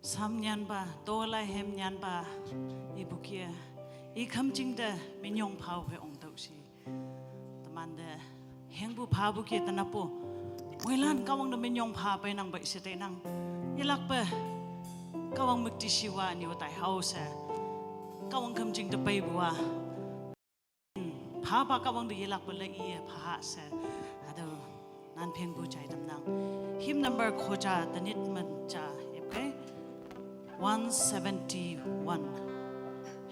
Sam nyan ba, dola hem nyan ba, ibukia, ikam jingda minyong pau he ong tau si, tamanda hengbu pau bukia tanapo, wilan kawang na minyong pau pa nang ba isite nang, ilak ba, kawang magtisiwa ni watay hausa, kawang kam jingda pa ibuwa, pau pa kawang da ilak ba la iya pahasa, ado nan pengbu jay tamnang, hymn number koja danit man cha, okay? 171.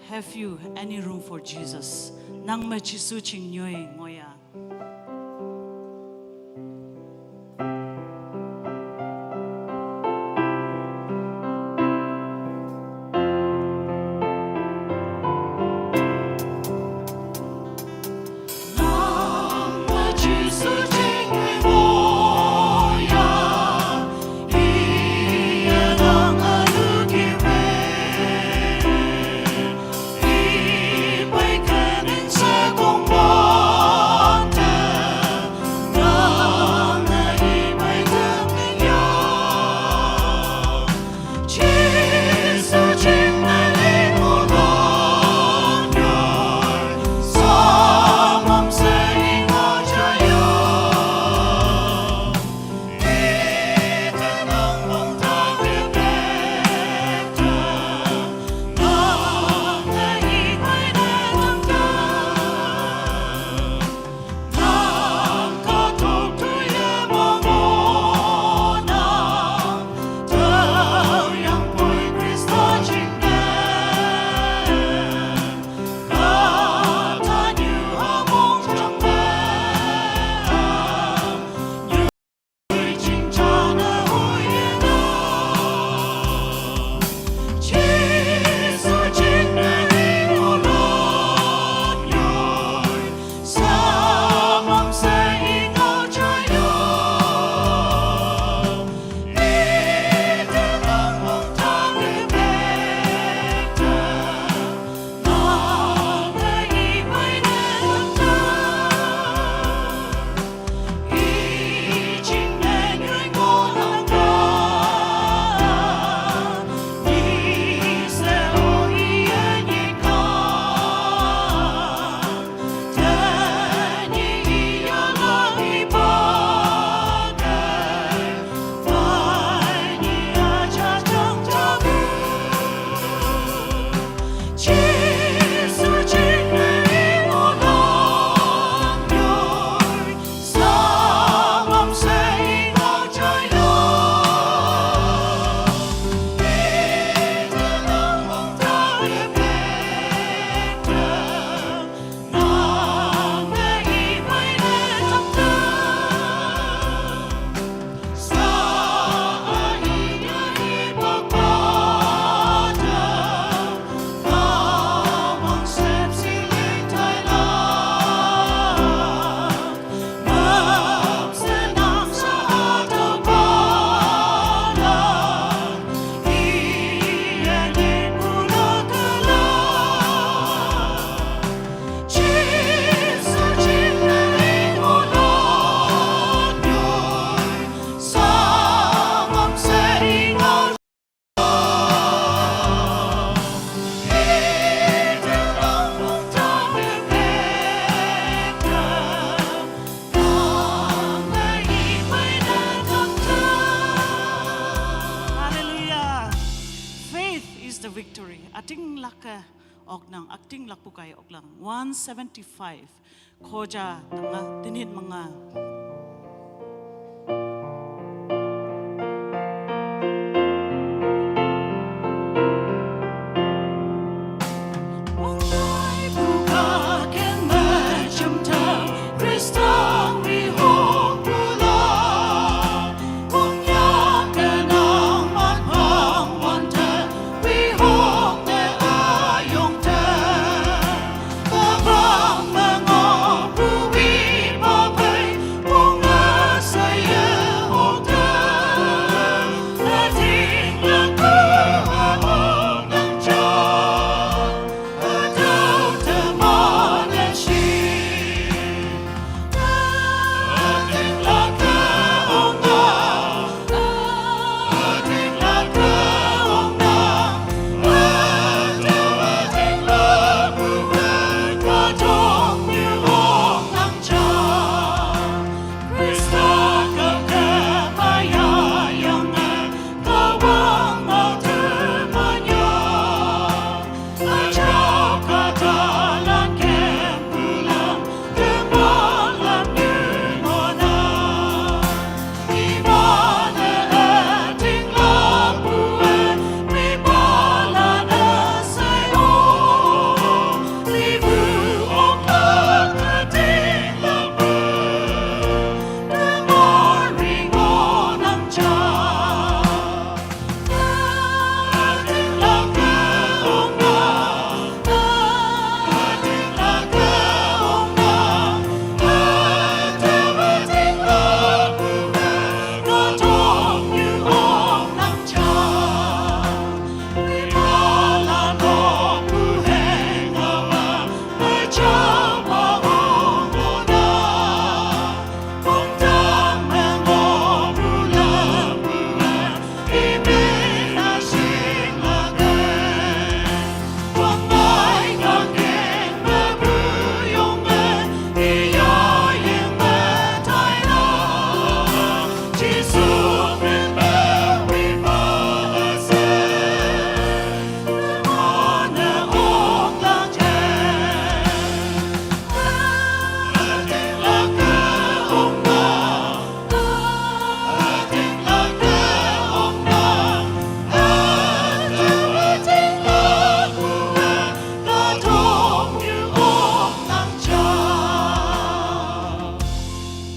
Have you any room for Jesus? Nang ma chisu ching nyoy ngoya. Ating laka ok nang acting lakpukay ok lang 175 koja nga tinid mga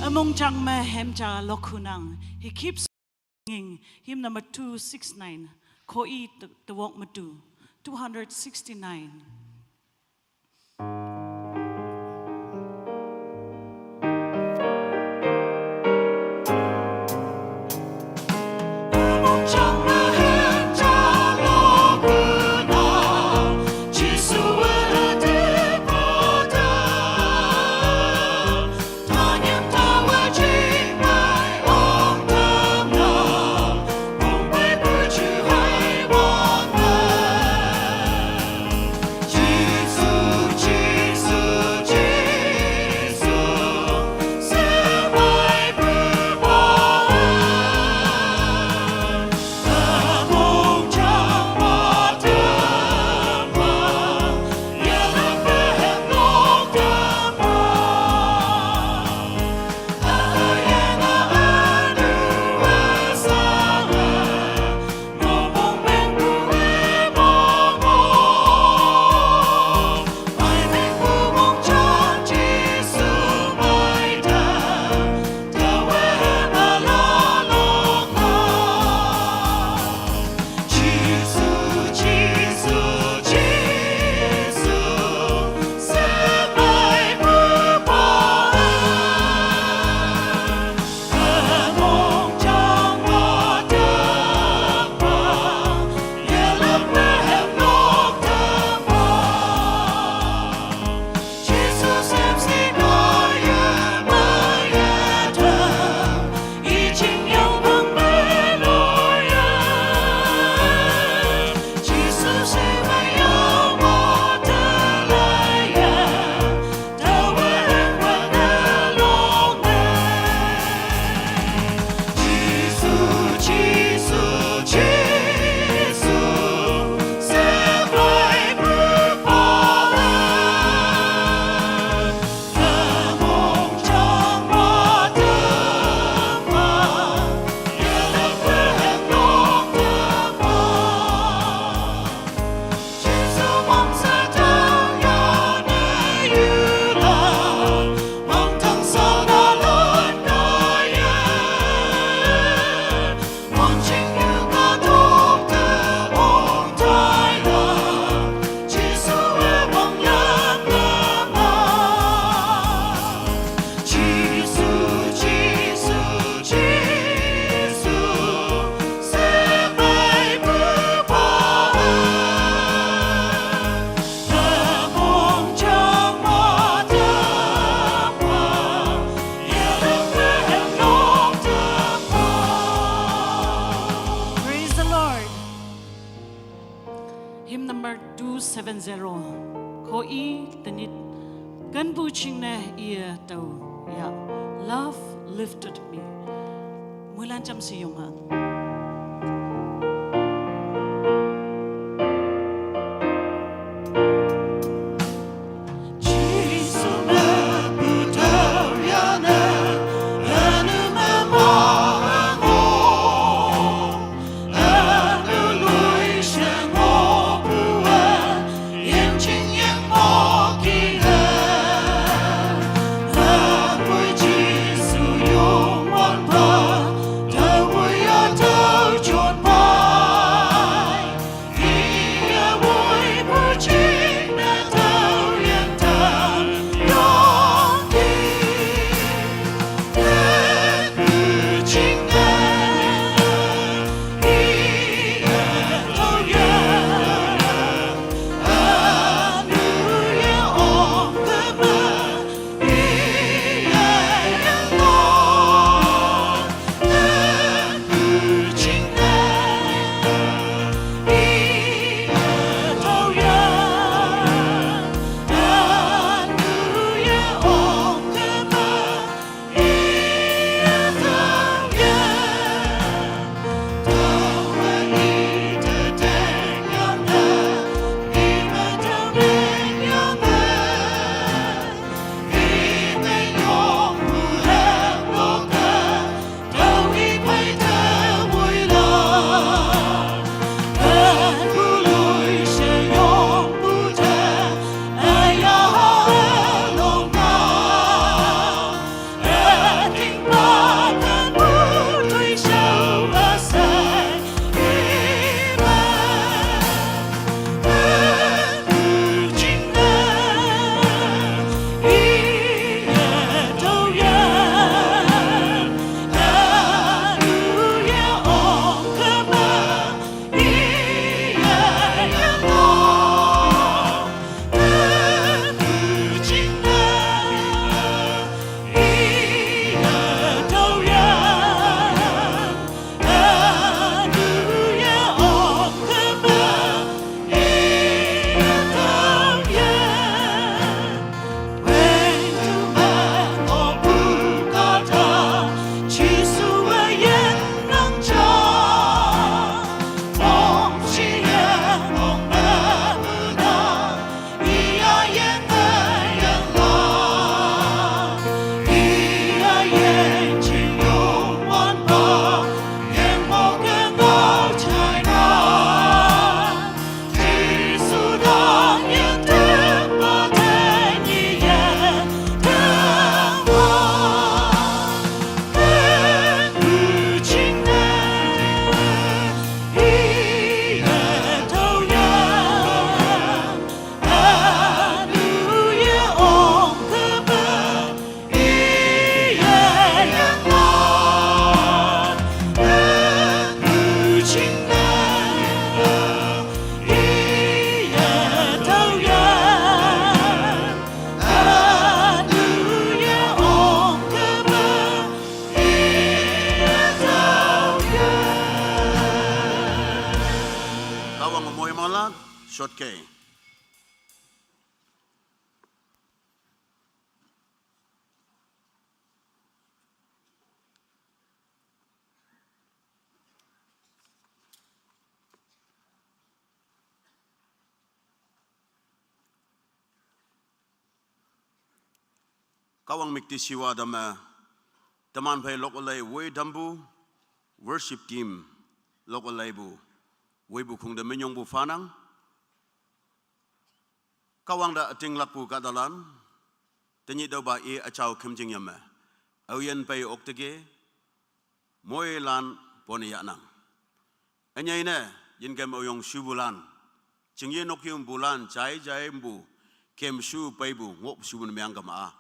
among chang me hem cha lokunang. He keeps singing hymn number 269. Koi the walk matu 269. Hymn number 270. Koi tenit kan bu ching na ia tau ya. Love lifted me. Mulan cham si yong ha. Your short key. Kawang mikti siwa dama taman pay lokalay way dambu worship team lokalay bu way bu kung daminyong bu fanang kawang da ating lapu kadalan tanyi daw ba achaw kimjing yama awiyan pay oktage moy lan poniya nang anyay na yin gam oyong shubulan chingye nokyum bulan chai jai mbu kem shu pay bu ngop shubun myang kama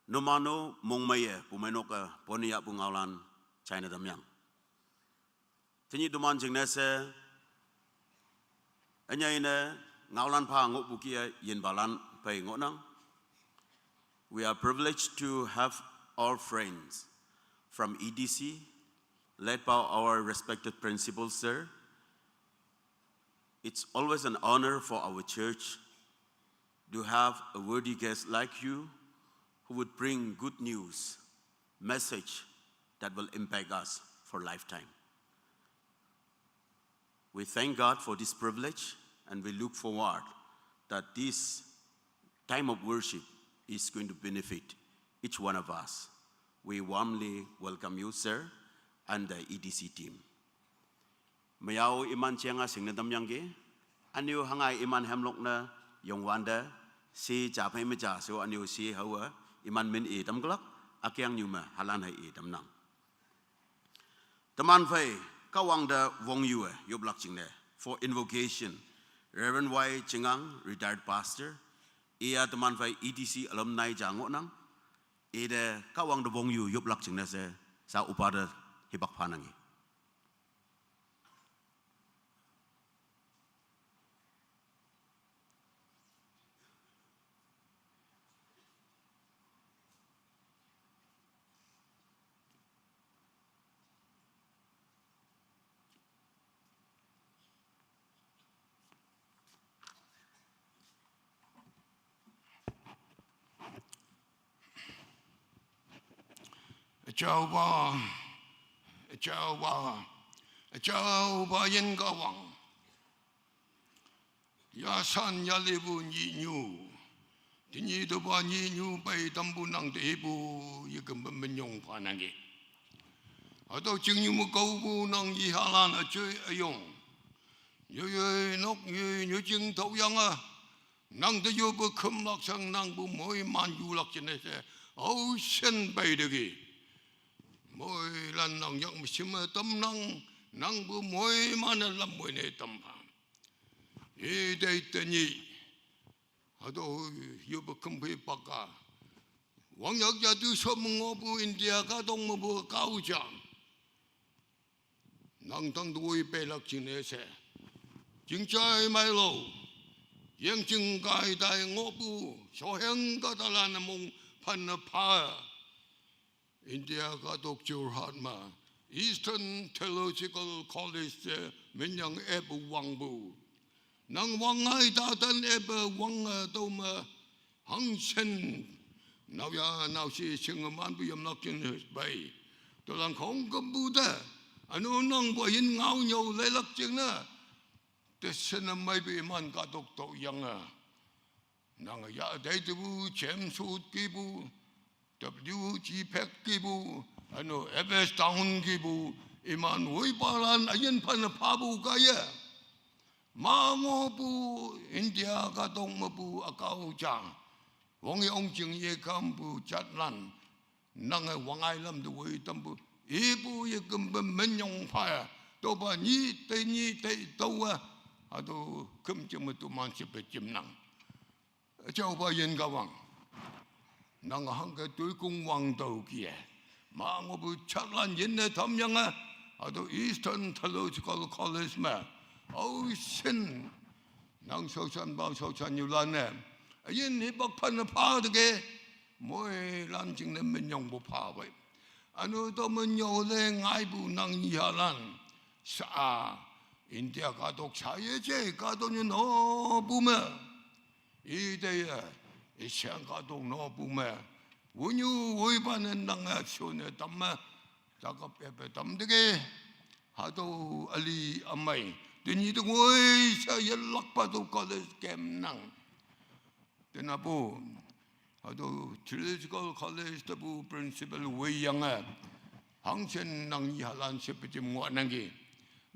Nomano mong maye pumenoka poniya pungalan China damyang. Tinyi duman jing nese anya ina ngaulan pa ngok bukia yin balan pay ngonang. We are privileged to have our friends from EDC led by our respected principal sir. It's always an honor for our church to have a worthy guest like you who would bring good news, message that will impact us for lifetime. We thank God for this privilege and we look forward that this time of worship is going to benefit each one of us. We warmly welcome you, sir, and the EDC team. Mayao iman chianga sing na damyangge, anyo hangay iman hemlok na yung wanda si chapay meja so anyo si hawa iman min tam glak akyang nyuma halan hai tam nang taman phai kawang da wong yu yob lak ching ne for invocation Reverend Y Chingang retired pastor ia taman phai EDC alumni jango nang ida kawang da wong yu yob lak ching ne se sa upada hibak phanangi Chào bà yên ca wang ya san ya lebu nyi nyu tinyi do ba nyi nyu bai tambu nang de bu ye gam ben yong pa nang ge a do ching nyu mu ko bu nang yi ha lan a chơi a yong yu yu nok yu yu ching thau yang a nang de yu bu khum lak sang nang bu moi man yu lak chen ne se au shen bai de ge mỗi lần nòng nhộng mà xem tâm năng bu mỗi mà nó làm mỗi này tâm phạm, ý đây tên nhị, ở đâu yêu bậc không phải bậc cả, hoàng nhật gia tu sớm ngõ bu India cả đông mà bu cao chẳng, năng tăng đuôi bê lạc chính này sẽ, chính trai mai lâu, yang chính cái đại ngõ bu, so heng cả ta là mong phan phá. India got Dr. Hatma, Eastern Theological College, Minyang Ebu Wangbu. Nang Wangai Tatan Ebu Wang Doma Hang Shen. Now ya now she sing a man be a knocking his bay. To Lang Hong Buddha, and no nong boy in Ngao Yo Lelak Jina. The Sena might be a man got Dr. Younger. Nang ya Daybu, Chem Suit Gibu. WG Pek Gibu, ano Ebes Town Gibu, Iman Wipalan, Ayan Panapabu Gaya, Mangobu, India Gatong Mabu, Akau Chang, Wong Yong Jing Ye Kambu, Chatlan, Nanga Wang Island, the way Tambu, Ibu Yakumba Menyong Fire, Toba Ni, Te Toa, Ado Kumchimatu Manship Jimnang, Choba Yen Gawang. Nang hang cái túi cung hoàng đầu kia mà ngô bu chắc lan yên này thầm nhang à ở đâu Eastern Theological College mà ôi xin nang sâu chân bao sâu chân nhiều lần nè yên hi bậc phân phá được cái mỗi lần chừng nên mình nhung bu phá vậy anh ơi tôi mình nhiều lên ngay bu nang nhà lan sa 인디아 가독 사예제 가독이 너부메 이대에 이시안 가독 너부메 원유 오이반은 낭아 시원에 담마 자가 빼빼 담되게 하도 알리 암마이 드니도 오이샤 연락받도 college 겜낭 되나보 하도 theological college tabu principal weyanga hangchen nang ihalan sepeti muanangi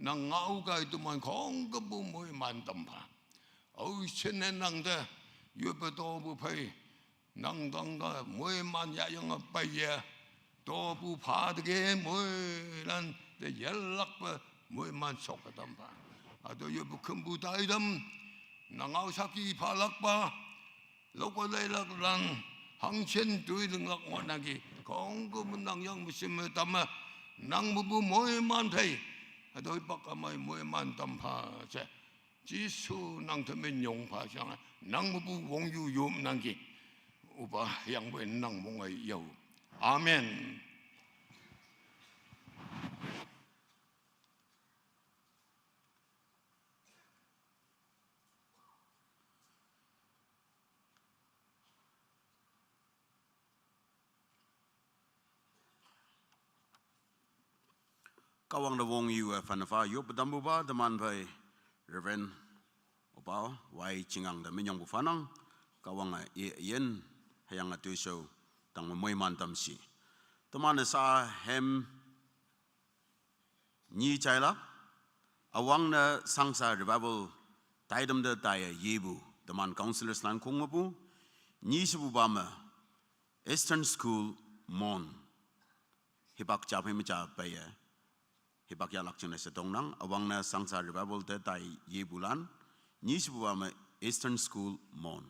nang ngau ka itu man kong kebu moi mantam pa au chene nang da yupa to bu pai nang dang da moi man ya yang pa ya to bu pa de moi lan de yelak pa moi man sok tam pa ado yupa kembu dai dam nang ngau saki palak pa loko lai lak lang hangchen tui lak ngonagi kong ko nang yang musim tama nang bubu moi man thai adoi baka mai moi man tam pha che jisu nang themen yong pha chang nang bubu wong yu yom nang ki uba yang wen nang mong ai yo amen. Kawang na wong yu fanafa yu padambu ba daman bay Reverend Opao wai chingang da minyong bufanang kawang yen hayang atu show tang moy mantam si daman sa hem ni chaila awang na sangsa revival taidam da daya yebu daman counselors lan kung mabu ni sibu bama Eastern School mon hibak chap him cha baye hibak ya lakchane se dongnang awang na sangsa revival te tai ye bulan ni sibuwa ma Eastern School mon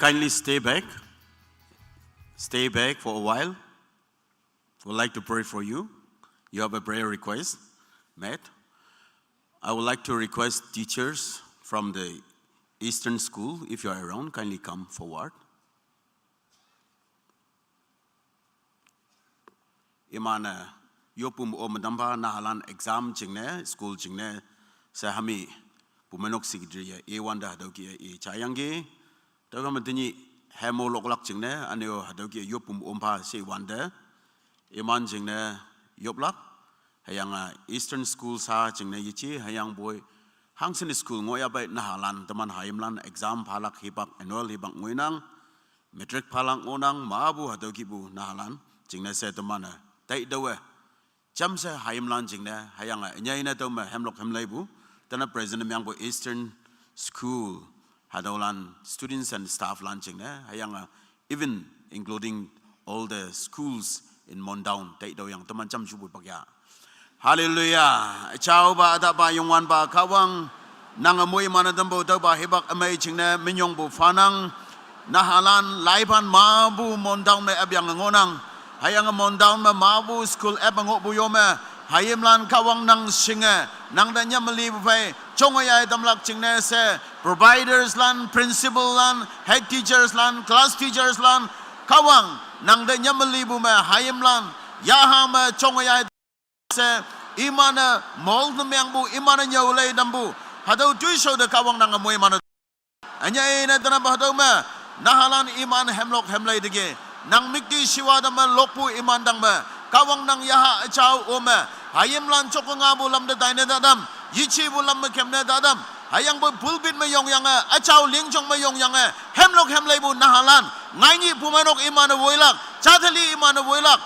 Kindly stay back. Stay back for a while. We'd like to pray for you. You have a prayer request, Matt. I would like to request teachers from the Eastern School, if you are around, kindly come forward. Imana yopum o madamba nahalan exam jingne school jingne sahami pumenok sigdriya e1 hadoki e chayangi togamadini hemo loklak jingne aneo hadoki yopum ompa se wanda iman jingne yoplak hayang Eastern School sa jingne yichi hayang boy hangsen school ngoya bay nahalan teman haimlan exam palak hibak annual hibak nguinang metric palang onang maabu hadoki bu nahalan jingne se teman tay dawe cham se haimlan jingne hayang nyayna toma hemlok hemlaibu tana president myang bo Eastern School hadolan students and staff launching hayang even including all the schools in Mondown take do yang teman jam subuh pagi. Hallelujah. Chào ba đã ba yung wan ba kawang nang amoy manadambo daw ba hibak amay chingna minyong bu fanang nahalan laipan mabu Mondown may abyang ngonang hayang Mondown ma mabu school ebang bu yome hayimlan kawang nang singa nang danya mali bu fay chongayay damlak chingna se providers lan principal lan head teachers lan class teachers lan kawang nang danya mali bu ma hayimlan yahama chongayay se imana mold namyang bu imana nyawlay dambu hadaw tuiso de kawang nang amoy mana anya ina dana bahadaw ma nahalan iman hemlok hemlay dige nang mikti siwa dama lokpu iman dang ma kawang nang yaha achaw ome hayim lan chok nga bu lam de daine dadam yichi bu lam kemne dadam hayang bu pulbit ma yong yang achaw lingjong ma yong yang hemlok hemlay bu nahalan ngaini pumanok iman woilak chathali iman woilak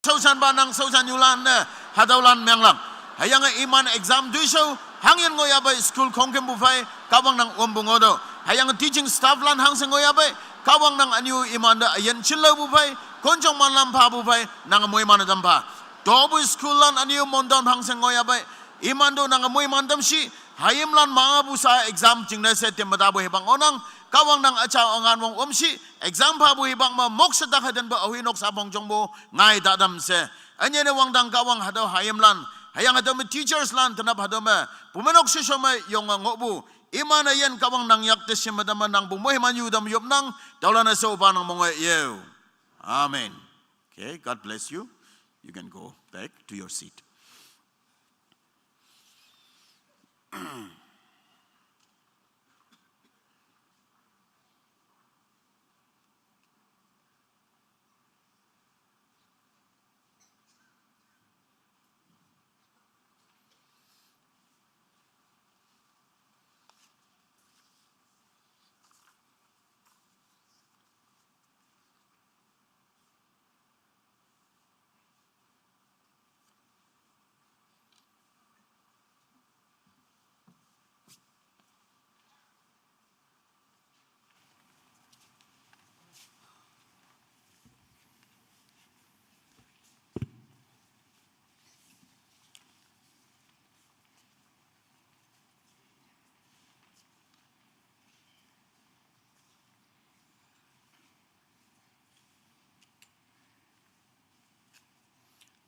sausan banang sausan yulan hadaulan menglak hayang iman exam duiso hangin ngoya bay school kongkem bu fay kawang nang ombungodo hayang teaching staff lan hang sengoya bay kawang nang anyu iman da ayen chillo bu fay konjong man lam pa bu fay nang moy man dam pa dobu school lan anyu Mondown hang sengoya bay iman do nang moy man dam shi hayim lan ma bu sa exam jingna se temada bu hebang onang kawang nang achaw angan wong omshi exam pa bu hebang ma moksa da haden ba ahinok sa bongjong bu ngai dadam se anye ne wang dang kawang hadaw hayim lan hayang hadaw me teachers lan tanap hadaw me pumenok sisoma yong ngobu imana yen kawang nang yak te simadama nang bumoy man yudam yop nang dawlana sa upa nang mga yew. Amen. Okay, God bless you. You can go back to your seat.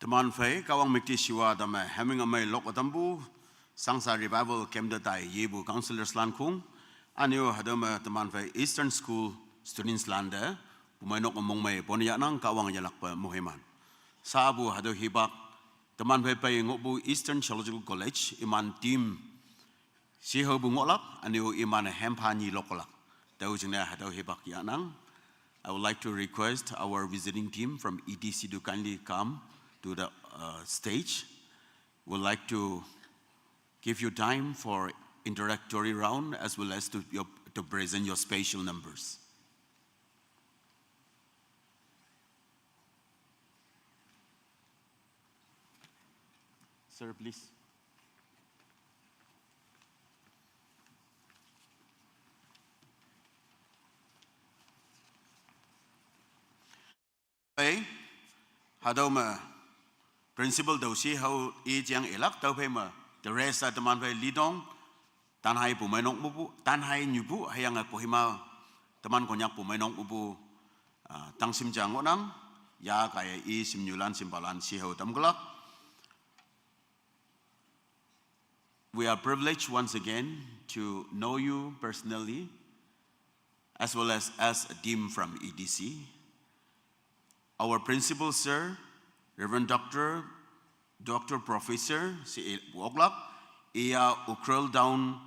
Teman fay kawang mikti siwa dama having a may lok atambu sangsa revival kem da tai yebu counselors lan kung anyo hadama teman fay Eastern School students landa pumainok among may ponya nang kawang yalak pa muhiman sabu hado hibak teman fay pay ngobu Eastern Theological College iman team siho bungolak anyo iman hempani lokolak tau jina hado hibak yanang. I would like to request our visiting team from EDC to kindly come to the stage. We'd like to give you time for introductory round as well as to present your spatial numbers. Sir, please. Hey, hadoma. Principal đầu si hậu y chang elak tàu phê mà the rest at man phê lidong tan hai pu mai nong bu tan hai nyu bu hayang at pohima teman konyak pu mai nong bu tang sim jang ngonang ya kaya i sim nyulan sim balan si hậu tam gelak. We are privileged once again to know you personally as well as a team from EDC. Our principal, sir, Reverend Dr. Professor si Woglak, iya ukrel down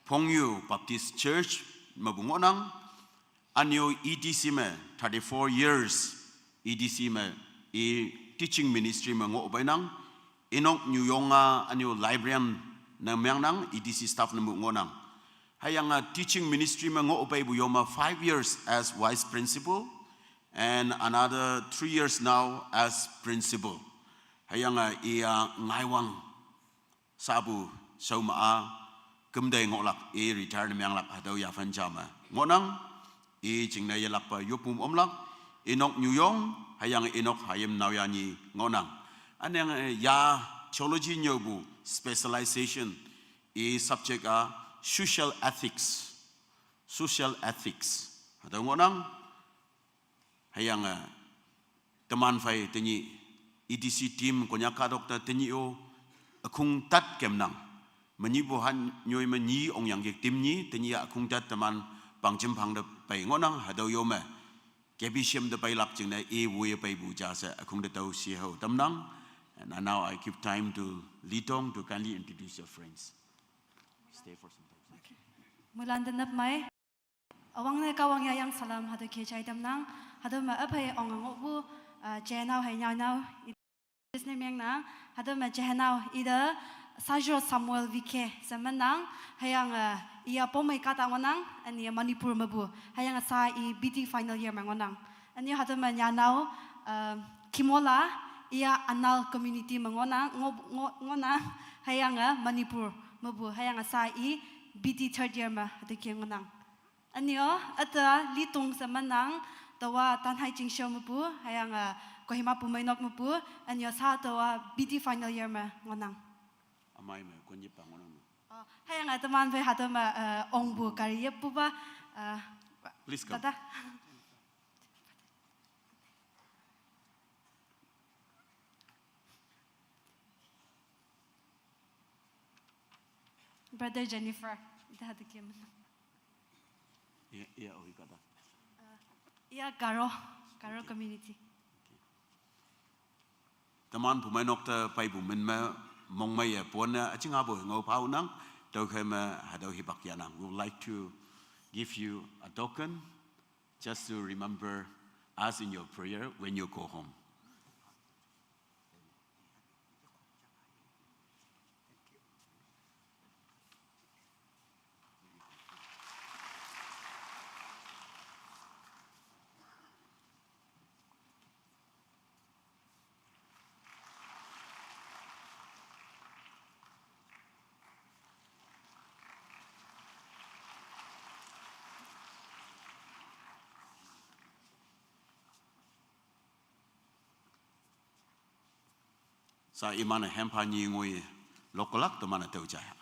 Pongyu Baptist Church mabungonang anyo EDC me 34 years EDC me teaching ministry me ngobainang inok nyuyonga anyo librarian na mengnang EDC staff na ngonang hayang teaching ministry me ngobay buyoma 5 years as vice principal and another 3 years now as principal. Hayang iya ngaiwang sabu sauma kumday ngolak retire na menglak hadaw ya fanjama ngonang jingnay yalak pa yupum omlak Inok Nyuyong, hayang Inok hayam nawyani ngonang. Anang ya theology nyobu specialization is subject a social ethics. Social ethics. Ada ngonang hayang teman fai tenyi EDC team Konyak doktor tenyi o akung tat kemnang. Menyibuhan nyoy menyi ong yang gek tim ni tenyi akung tat teman pangjempang de pai ngonang hadaw yome. Kebi siem de pai lap jeng na wuye pai bu jasa akung de tau si ho tamnang. And now I give time to Litong to kindly introduce your friends. Stay for some time. Okay. Mulan denap mai. Awang ne kawang ya yang salam hadu ke chai tamnang hadu ma apai ong ngobu jenau hai nyau is ne meng na hadu ma jenau ida Sajro Samuel Vike semenang hayang ia pomai kata ngonang ani Manipur mabu hayang sa I BT final year mangonang ani hadu ma nyanau Kimola ia anal community mengonang ngonang hayang Manipur mabu hayang sa I BT third year ma hadu ke ngonang anio ata Litong semenang tawa tanhai jingsho mabu hayang Kohima pumainok mabu anio sa tawa BT final year ma ngonang Amai me kunji pangonang. Hayang teman fe hatama ongbu kari puba Please come. Tata. Brother Jennifer, dah tu kiam. Iya, oh kata. Iya Garo community. Teman pemain nokta pai bu men mong mai pon aching abo ngau pau nang tau khema hadau hibak yanang. We would like to give you a token just to remember us in your prayer when you go home. Sa imana hempa nyi ngui lokolak to mana tau jaya.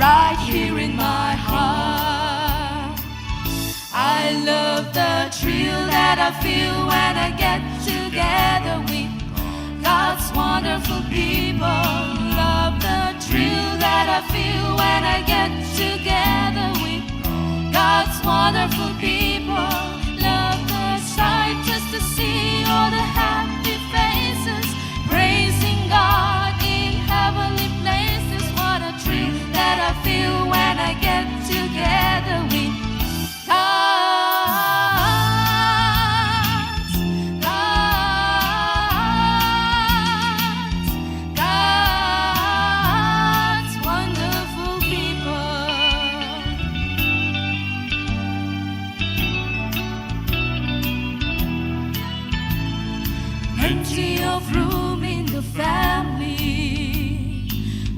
right here in my heart. I love the thrill that I feel when I get together with God's wonderful people. Love the thrill that I feel when I get together with God's wonderful people. Love the sight just to see all the happy faces praising God in heavenly places. What a thrill that I feel when I get together with God's wonderful people. Plenty of room in the family,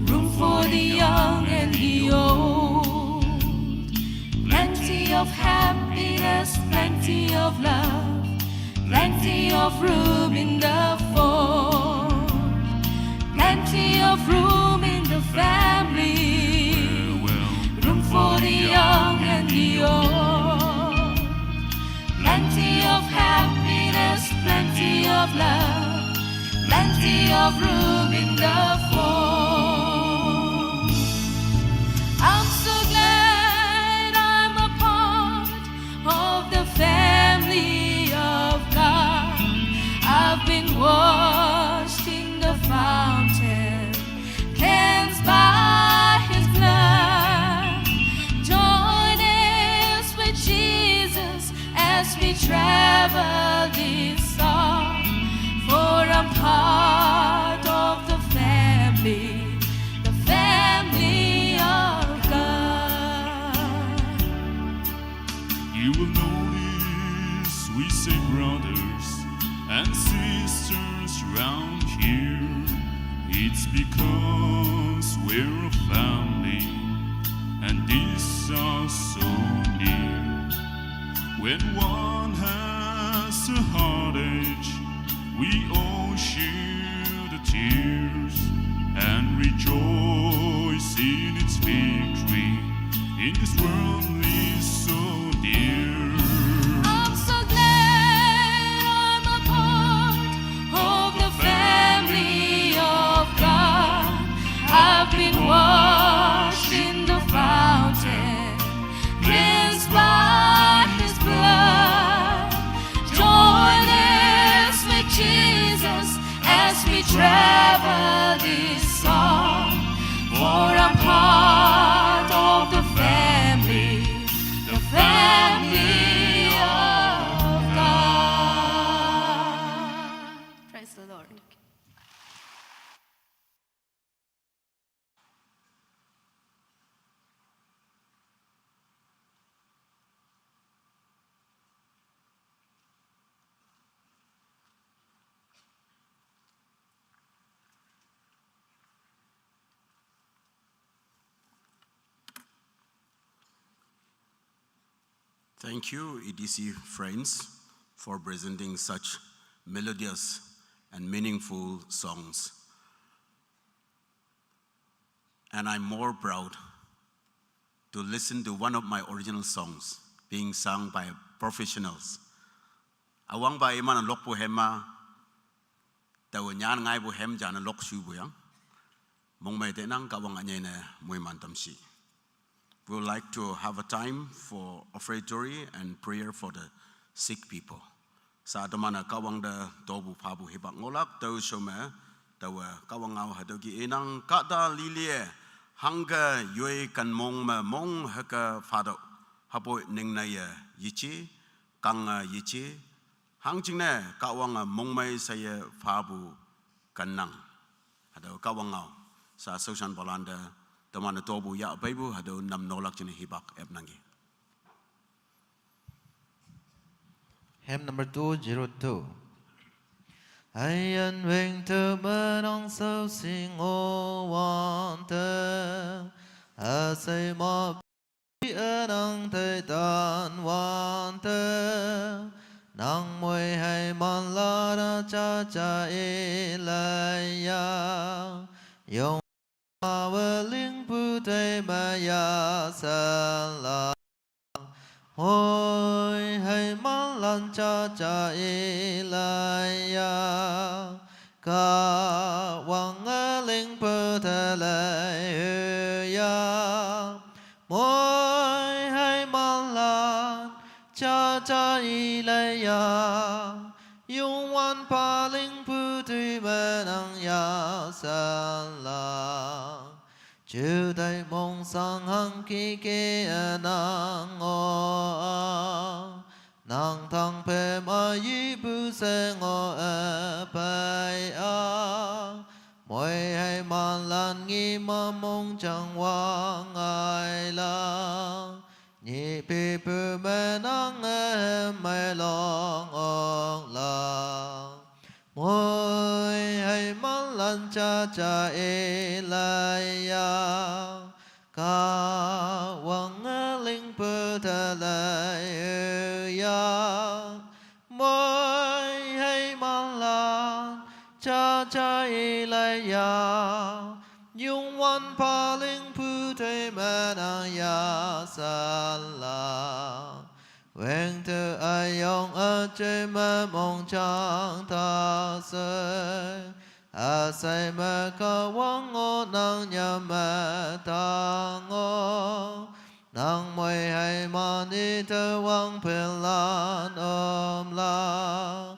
room for the young and the old. Plenty of happiness, plenty of love, plenty of room in the fold. Plenty of room in the family, room for the young and the old. Plenty of happiness, plenty of love, plenty of room in the fold. I'm so glad I'm a part of the family of God. I've been washed in the fountain, cleansed by His blood. Join us with Jesus as we travel this song, for I'm part of the family of God. You will notice we say brothers and sisters round here. It's because we're a family and these are so near. When one has a heartache, we all share the tears and rejoice in its victory. In this world is so dear. I'm so glad I'm a part of the family of God. I've been washed in the fountain, cleansed by His blood. Join us with Jesus as we travel this song, for I'm part of the family of God. Praise the Lord. Thank you, EDC friends, for presenting such melodious and meaningful songs. And I'm more proud to listen to one of my original songs being sung by professionals. Awang ba iman ang lokpo hema, tawo nyan ngay bu hem jana lok shu bu yang, mong may tenang kawang anyay na muy mantam si. We would like to have a time for offertory and prayer for the sick people. Sa atamana kawang da tobu pabu hibak ngolak tau shome tawa kawang au hadogi inang kata lilie hanga yue kan mong ma mong haka fado hapo ning na ya yichi kang yichi hang ching ne kawang mong mai saya pabu kanang hado kawang au sa social balanda tamana tobu ya baibu hado nam nolak jene hibak ebnangi. Hymn number 202. Hãy vinh từ bên ông sâu sinh ô quan tơ, xây mò bí ơn ông thầy tàn quan tơ, nang mùi hay mòn la ra cha cha y lại ya, yong ma vơ linh bu tây ma Ôi hay mang lan cha cha Ilaya Cả hoàng linh bơ thề lệ ya Mỗi hay mang lan cha cha Ilaya Yung wan pa linh bơ tùy bên ang ya san la Chư đại mong sang hăng kỳ kê nang o Nang thang phê ma yi bu se ngô bai a Mỗi hay man lan nghi ma mong chẳng wang ai la Nhị bì bù mê nang mai long ong la Mỗi hay man lan cha cha Ilaya Cả hoàng linh bơ thề lệ ya Mỗi hay man lan cha cha Ilaya Yung wan pa linh bơ thề mê na ya san la Nguyện từ ai yong ở trên mơ mong chẳng ta sơ Sai mơ ca wang ngô nang nhà mẹ ta ngô Nang môi hay man đi thơ wang phiền lan la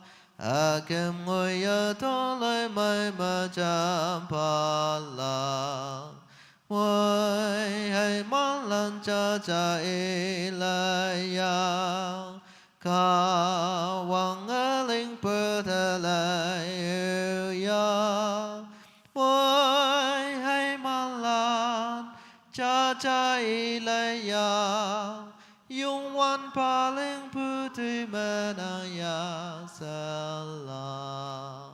Kim ngôi ở thô lời mây mơ chạm pa la Mỗi hay man lan cha cha Ilaya Cả hoàng linh bơ thề lệ ya Mỗi hay man lan cha cha Ilaya Yung wan pa linh bơ tùy mê na ya sa la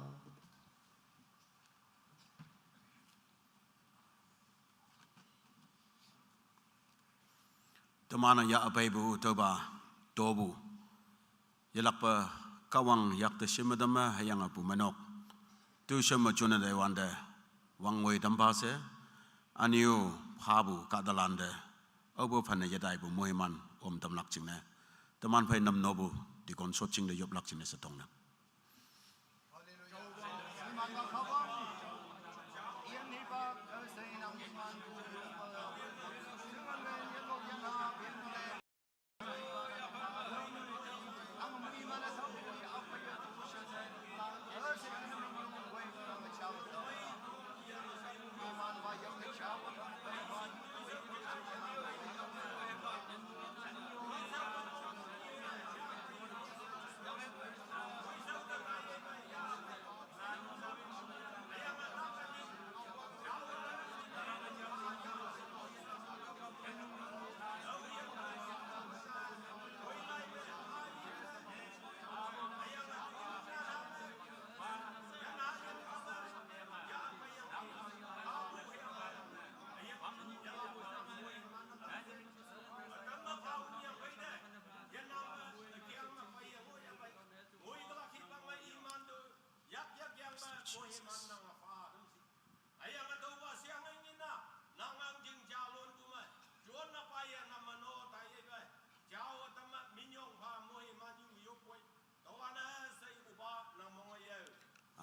Tamana ya apai bu toba tobu. Yalak pa kawang yak te shimadama hayang apu manok. Tu shema chuna de wande wangway tampase aniu habu kadalande. Obu phane yadai bu muhiman tamlak chingne. Taman phay nam nobu di kon sot ching de yob lak chingne satong na.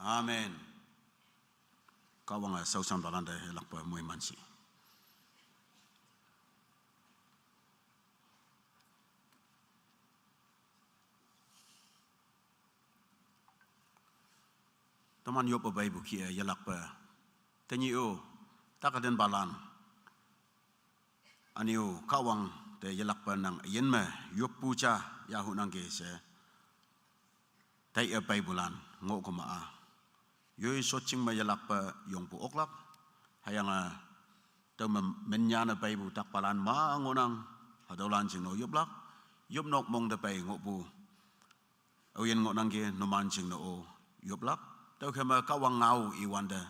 Amen. Kawang sau sam balanda lak pa muhiman si. Taman yo pa Bible kia yalak pa tanyo takaden balan aniu kawang te yalak pa nang yenme yopu cha yahu nang ke se tai a Biblean ngo ko ma yoi soching ma yalak pa yong pu oklak hayanga to menyana Bible tak palan ma ngonang hadolan jing no yoblak yob nok mong de pai ngo pu oyen ngo nang ke no man jing no o yoblak tao khi mà kawang ngau i wanda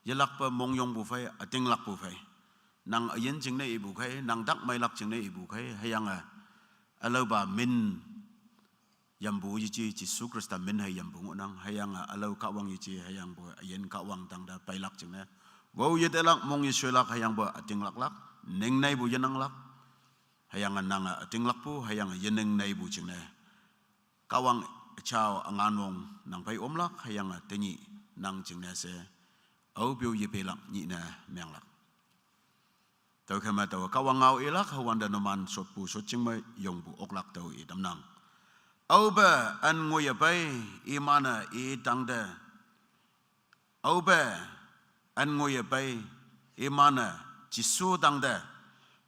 yalak pa mong yong bu phai ating lak bu phai nang ayen jing nei bu khai nang dak mai lak jing nei bu khai hayang alo ba min yambu yi chi Jesus Christ min hay yambu nang hayang alo kawang yi chi hayang bu ayen kawang tang da pai lak jing ne wo ye de lak mong yi shwe lak hayang bu ating lak lak ning nei bu yanang lak hayang nang tinglak po hayang yeneng nay bu ching ne kawang chao angan wong nang pai omlak hayang tenyi nang ching ne se au biu ye pelak ni na menglak tau khama tau kawang ngau ilak hawanda noman sot pu sot ching mai yong bu oklak tau I dam nang au ba an ngoya pai I mana I tang de au ba an ngoya pai I mana jisu tang de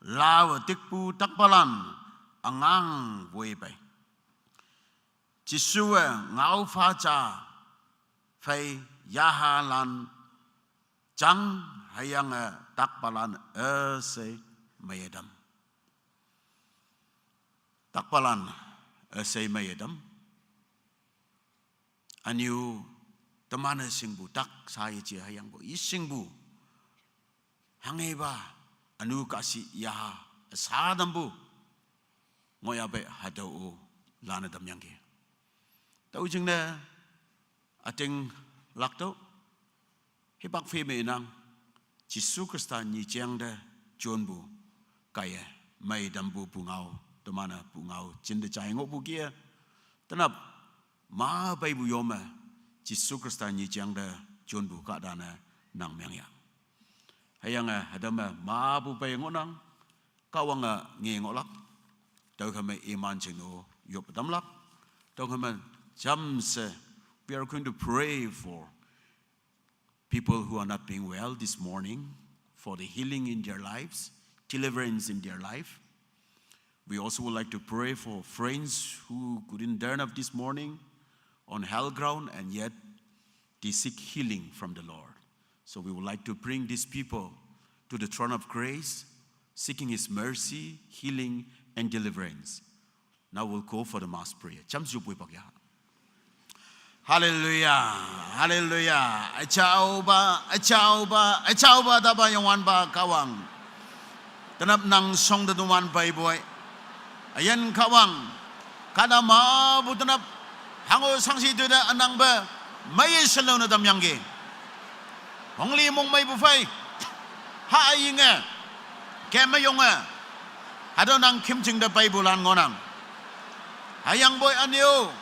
lao tikpu takpalan angang voi pai jisu ngau pha cha phai yahalan chang hayang takpalan se mayedam takpalan se mayedam aniu temana singbu tak saya je hayang bo isingbu hangeba anu kasi yaha sadambu ngoyabe hadau lana dam yang ke tau jing ne ating lakto hibak fe me nang Jisu Krista ni jeng de jonbu kaya mai dambu bungau temana bungau jinde jai ngobu kia tenap ma bai bu yoma Jisu Krista ni jeng de jonbu ka dana nang meng yang hayang hadama ma bu bai ngonang kawang nge ngolak tau kame iman jingno yop damlak tau kame jamse we are going to pray for people who are not being well this morning, for the healing in their lives, deliverance in their life. We also would like to pray for friends who couldn't turn up this morning on hell ground and yet they seek healing from the Lord. So we would like to bring these people to the throne of grace, seeking His mercy, healing, and deliverance. Now we'll go for the Mass prayer. Hallelujah, hallelujah. Achau ba daba yang wan ba kawang. Tanap nang song daduman bai boy. Ayan kawang. Kada ma bu tanap hango sangsi tu da anang ba mai selaw na dam yang ge. Hong li mong mai bu fai. Ha ayinga. Kema yonga. Hado nang kim jing da bai bulan ngonang. Hayang boy anyo.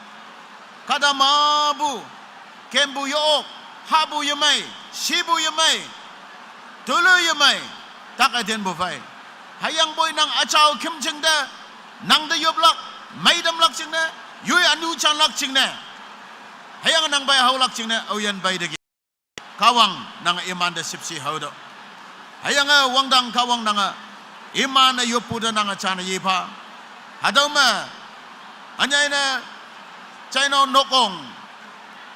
Kada mabu kembu yok habu yamai sibu yamai tulu yamai tak aden bu fai hayang boy nang achao kim chingda nang de yoblak mai dam lak chingna yui anu chan lak chingna hayang nang bai hau lak chingna oyan bai de kawang nang iman de sipsi haudo hayang wangdang kawang nang iman na yopu de nang chan yipa hadoma anyai na China nokong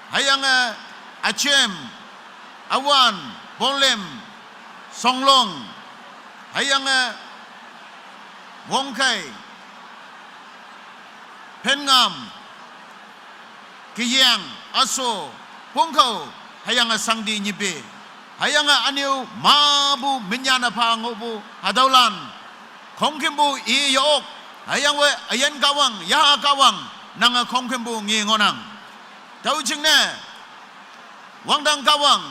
hayang achem awan bonlem songlong hayang wongkai pengam kiyang aso pungkau hayang sangdi nyipe hayang aniu mabu minyana pa ngobu hadaulan kongkimbu iyok hayang we ayan kawang ya kawang nanga kongkembu ngi ngonang tau jingne wangdang kawang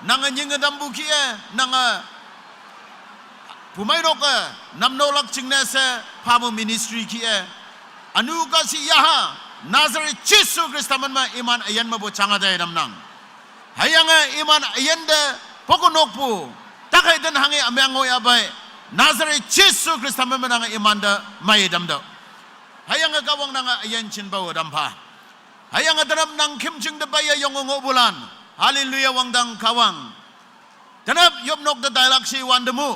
nanga nyinga dambu kie nanga pumainoka namnolak jingne se pamu ministry kie anu kasi yaha Nazareth Yesu Krista manma iman ayan mabo changa day namnang hayanga iman ayan de pokonokpu takay den hangi amyangoy abay Nazareth Yesu Krista manma nanga iman da may damdo hayang kawang nanga ayan chin bawa dampa hayang tanap nang kimching de baya yung bulan hallelujah wangdang kawang tanap yopnok de dialog si wandemu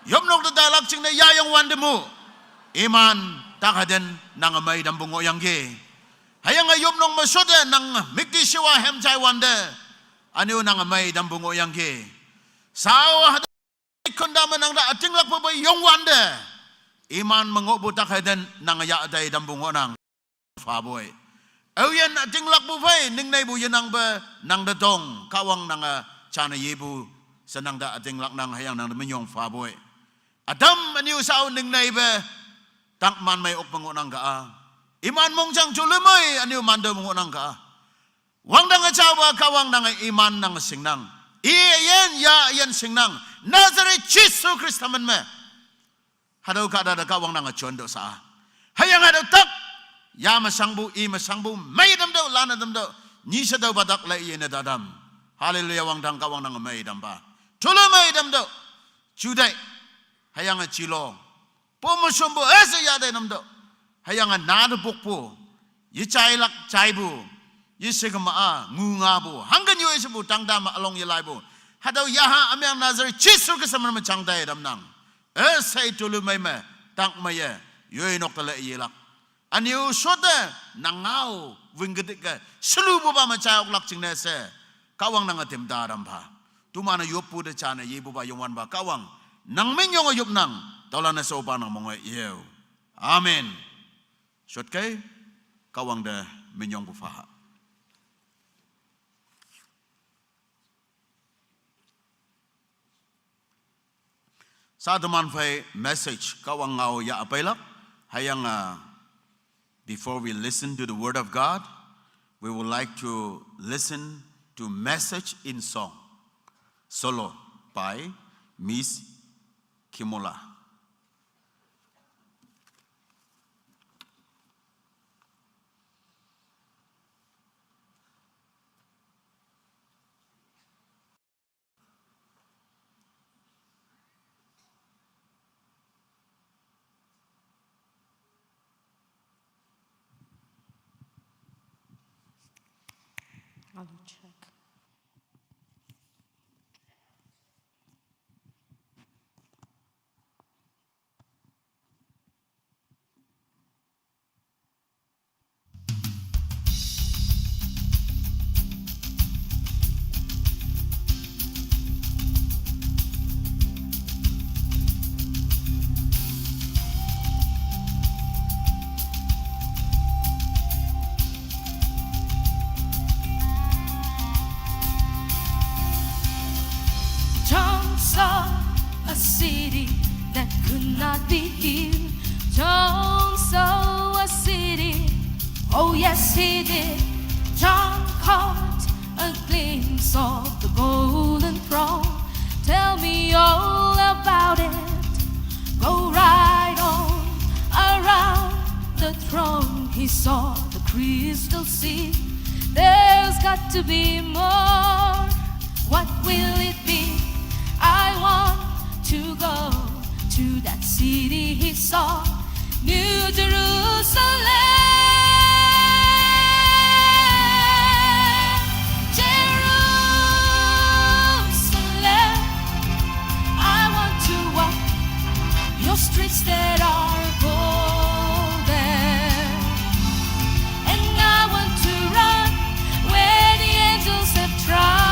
yopnok de dialog ching de yayong wandemu iman takaden nang may dambungo yang ge hayang yopnok masode nang mikti siwa hemjai wande anu nang may dambungo yang ge sawa kondama nang da ating lakpo bay yung wande iman mengobutak haden nang ya dai dambungo nang faboy ayan ating lakbu fai ning nay bu yanang ba nang da dong kawang nang chana yebu sanang da ating lak nang hayang nang menyong faboy adam aniu sao ning nay ba tak man may ok mangunang ka iman mong jang chulumoy aniu mando mangunang ka wang dang achawa kawang nang iman nang singnang iyan ya iyan singnang Nazareth Yesu Krista man me hadaw kada da kawang nang chondo sa hayang hadaw tak ya masangbu I masangbu may damdaw lana damdaw ni sa daw badak la iye na dadam hallelujah wang dang kawang nang may damba tulo may damdaw juday hayang chilo pomusumbu asa yaday damdaw hayang nada bukpo yi chailak chaibu yi sigma ngunga bu hanggan yo isbu tangdama along yalai bu hadaw yaha amyang nazar chisu ka samar ma changday damnang say tulu may me tang maye yoy nok tala yelak aniu soda nangau winggedik ka selubu ba ma chayok lak ching nese kawang nang atim daram ba tumana yopu de chana yebu ba yongwan ba kawang nang menyong yop nang tawla na sopa nang mongoy yew amen shot kay kawang de menyong bu faha sa teman fay message kawang ngao ya apailak hayang before we listen to the word of God we would like to listen to message in song solo by Miss Kimola. I'll check. John saw a city that could not be healed. John saw a city, oh yes he did. John caught a glimpse of the golden throne. Tell me all about it. Go right on around the throne. He saw the crystal sea. There's got to be more. What will it be? I want to go to that city he saw, New Jerusalem. Jerusalem, I want to walk your streets that are golden, and I want to run where the angels have trod.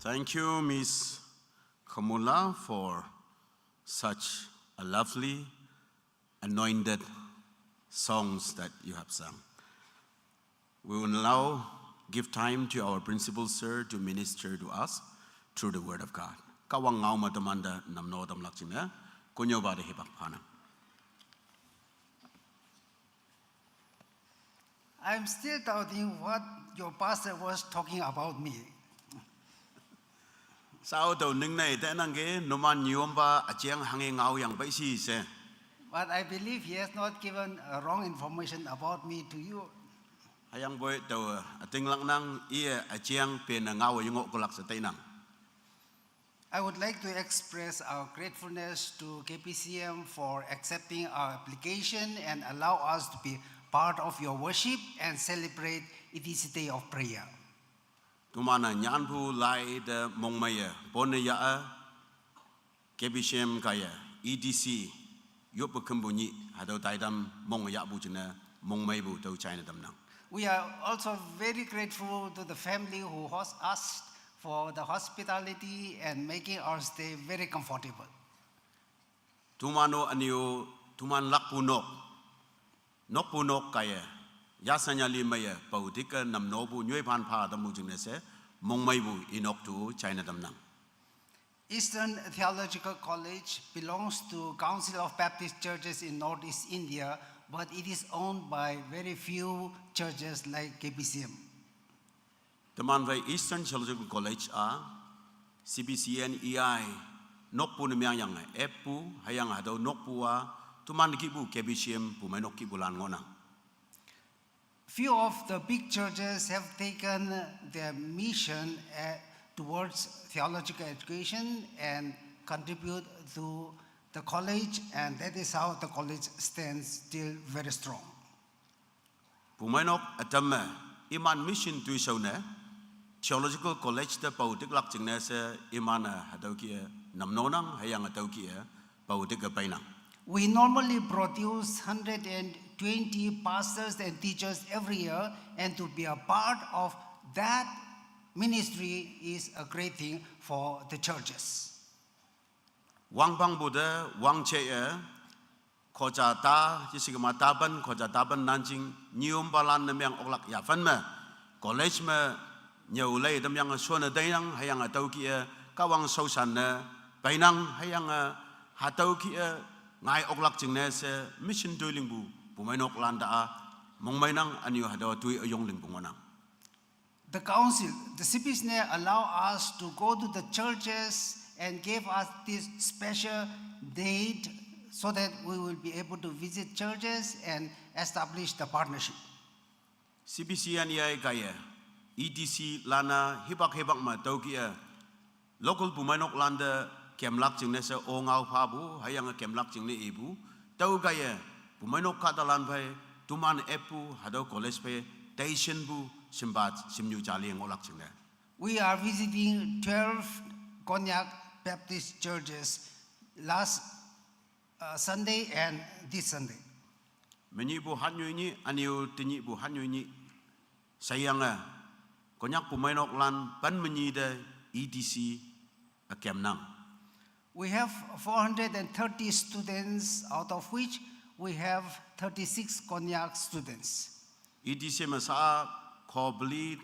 Thank you, Miss Kamula, for such a lovely, anointed songs that you have sung. We will now give time to our principal sir to minister to us through the word of God. Kawang ngau matamanda namno tamlak china, kunyo bade hibak pana. I'm still doubting what your pastor was talking about me. Sao tàu ning này tên năng cái noman nhiều ba ở chiang hàng ngau yang bay si se. But I believe he has not given wrong information about me to you. Hayang boy tàu ở tinh lăng năng ia ở chiang pen ngau yung ngọc kulak sa tay nang. I would like to express our gratefulness to KPCM for accepting our application and allow us to be part of your worship and celebrate it is a day of prayer. Tumana nyan pu lai de mong maya pon ya KBCM kaya EDC yop kembunyi hadau taidam mong ya bu jena mong mai bu tau China dam nang. We are also very grateful to the family who host us for the hospitality and making our stay very comfortable. Tumano anio tuman lakpunok nokpunok kaya yasanya limaya pautika nam nobu nyoi pan pa damu jene se mong mai bu inok tu China dam nang. Eastern Theological College belongs to Council of Baptist Churches in Northeast India, but it is owned by very few churches like KPCM. Teman vai Eastern Theological College a CBCN EI nokpu nemyang yang epu hayang hadau nokpu a tuman kibu KBCM pu mai nok kibulan ngonang. Few of the big churches have taken their mission towards theological education and contribute to the college, and that is how the college stands still very strong. Pu mai nok atam iman mission tu sauna Theological College da pautik lak jingne se imana hadau ki namnonang hayang atau ki pautik painang. We normally produce 120 pastors and teachers every year, and to be a part of that ministry is a great thing for the churches. Wang bang buda wang che koja ta jisigma taban koja taban nanjing nium balan namyang oklak ya fan ma college ma nhiều lây đâm yang xuân ở đây năng hay yang ở đâu kia các wang sâu sàn bay năng hay yang hà đâu kia ngài ốc lạc chừng này sẽ mission đôi linh bù bù mai nọc lan đã mong mai năng anh yêu hà đâu tuy ở yong linh bù ngang. The council, the CPSNE allow us to go to the churches and give us this special date so that we will be able to visit churches and establish the partnership. CBCNEI kaya EDC lana hibak ma tau kia local bumanok landa kemlak ching ne se ongau phabu hayang kemlak ching ne ibu tau kaya bumanok katalan phai tuman epu hado college pe station bu simbat simnyu jali ngolak ching ne. We are visiting 12 Konyak Baptist churches last Sunday and this Sunday. Meni bu hanyu ni aniu tinyi bu hanyu ni sayang Konyak pumainok lan pan menyi de EDC akem nang. We have 430 students, out of which we have 36 Konyak students. EDC masa ko beli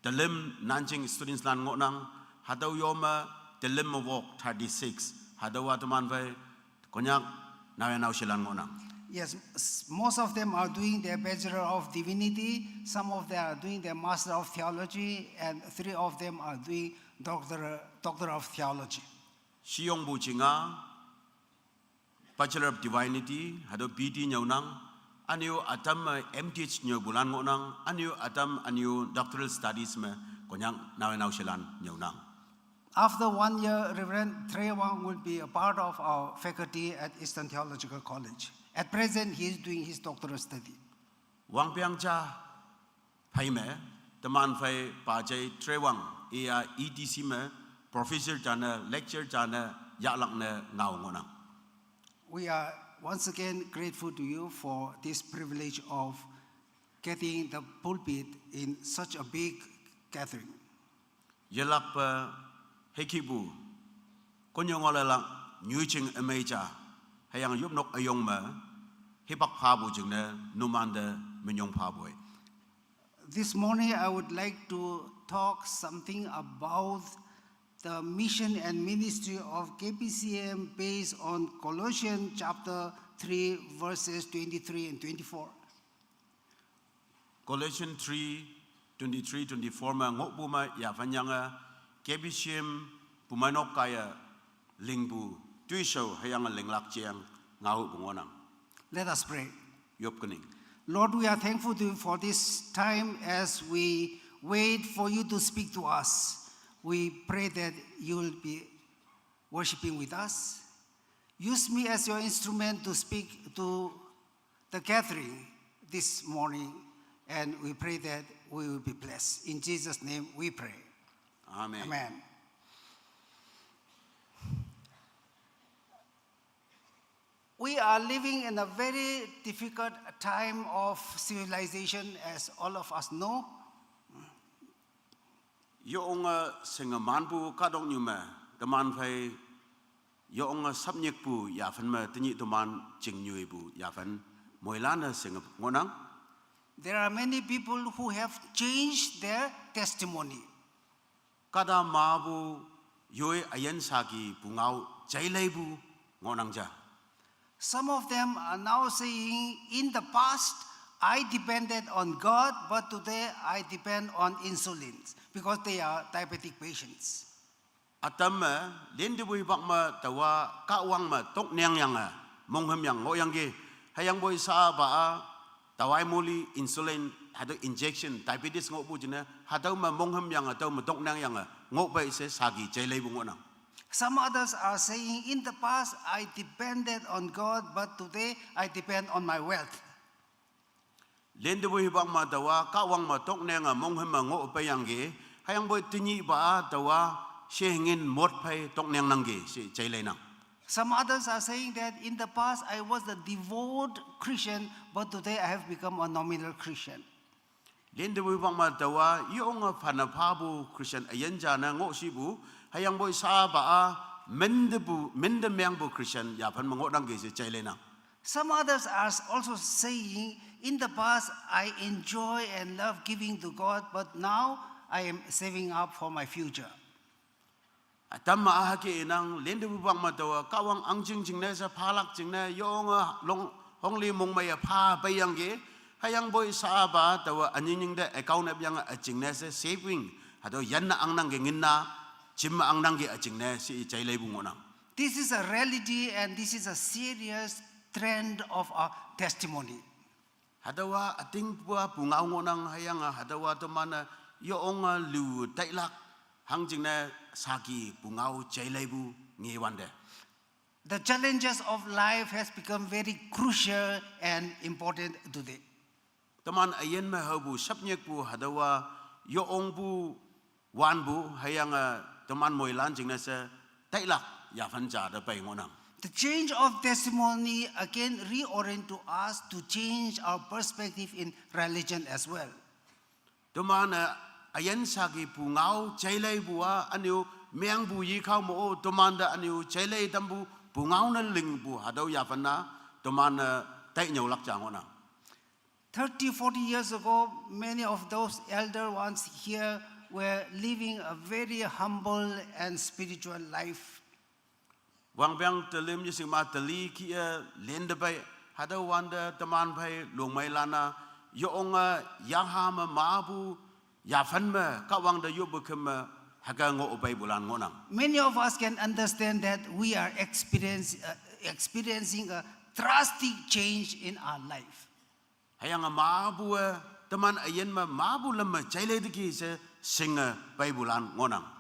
dalam nanjing students lan ngonang hadau yoma dalam mawok 36 hadau ataman vai Konyak nawe silan ngonang. Yes, most of them are doing their Bachelor of Divinity, some of them are doing their Master of Theology, and 3 of them are doing Doctor of Theology. Siyong buchinga Bachelor of Divinity hado BD nyaunang aniu atam MTH nyo bulan ngonang aniu atam aniu Doctoral Studies me Konyak nawe silan nyaunang. After 1 year, Reverend Trewang will be a part of our faculty at Eastern Theological College. At present, he is doing his doctoral study. Wang piang cha phai me teman phai pa chai Trewang ia EDC me professor jana lecture jana ya lak ne ngau ngonang. We are once again grateful to you for this privilege of getting the pulpit in such a big gathering. Yelak pa Hekibu, Konyongola, Newching a major, Hayang Yumnok a young man, Hibak Pabu Jigner, Numanda, Minyong Paboy. This morning, I would like to talk something about the mission and ministry of KPCM based on Colossians chapter 3, verses 23 and 24. Colossians 3, 23, 24, ma ngokbuma yavanyanga, KPCM pumanokaya lingbu, tuisho hayanga linglak chiang, ngau bungonang. Let us pray. Yopkening. Lord, we are thankful to you for this time as we wait for you to speak to us. We pray that you will be worshiping with us. Use me as your instrument to speak to the gathering this morning, and we pray that we will be blessed. In Jesus' name we pray. Amen. Amen. We are living in a very difficult time of civilization, as all of us know. Yoonga singamanbu kadong nyume, teman fai yoonga sabnyekbu yafen me tinyi teman jingnyuibu yafen moilana singap ngonang. There are many people who have changed their testimony. Kada mabu yoi ayen sagi bungau jaileibu ngonangja. Some of them are now saying, in the past, I depended on God, but today I depend on insulin because they are diabetic patients. Atama lindibui bakma tawa kawang ma tok nyang yanga mongham yang ngoyangge hayang boy sa ba tawai muli insulin hado injection diabetes ngobu jina hado ma mongham yang atau ma tok nyang yanga ngok se sagi jailei bungona. Some others are saying, in the past, I depended on God, but today I depend on my wealth. Lindibui bakma tawa kawang ma tok nyang mongham ma ngok payangge hayang boy tinyi ba tawa shehingin mot pay tok nyang nangge si jailei nang. Some others are saying that in the past I was a devout Christian, but today I have become a nominal Christian. Lindibui bakma tawa yoonga panapabu Christian ayenjana ngok sibu hayang boy sa ba mendemyangbu Christian yapan mangot nangge si jailei nang. Some others are also saying, in the past I enjoy and love giving to God, but now I am saving up for my future. Atam maahaki inang lindibui bakma tawa kawang angjing jingne sa palak jingne yoonga long hongli mongmaya pa bayangge hayang boy sa ba tawa anying de account yang jingne sa saving hado yan na ang nangge nginna jimma ang nangge jingne si jailei bungona. This is a reality and this is a serious trend of our testimony. Hadawa ating bua bungau ngonang hayang hadawa temana yoonga lu tailak hang jingne sagi bungau jailei bu ngiwande. The challenges of life has become very crucial and important today. Teman ayen me habu sapnyek bu hadawa yoong bu wan bu hayang teman moilan jingne sa tailak yavan ja da pai ngonang. The change of testimony again reorient to us to change our perspective in religion as well. Teman ayen sagi bungau jailei bua anu meang bu yi kau mo teman da anu jailei tambu bungau na ling bu hadau yavan na teman tai nyau lak ja ngonang. 30-40 years ago, many of those elder ones here were living a very humble and spiritual life. Wang biang telim yising ma teli kia lende bai hada wanda teman bai long mai lana yoonga yahama mabu yafanma kawang da yubukema haga ngo bai bulan ngonang. Many of us can understand that we are experiencing a drastic change in our life. Hayang mabu teman ayen ma mabu lama jailei diki se singa bai bulan ngonang.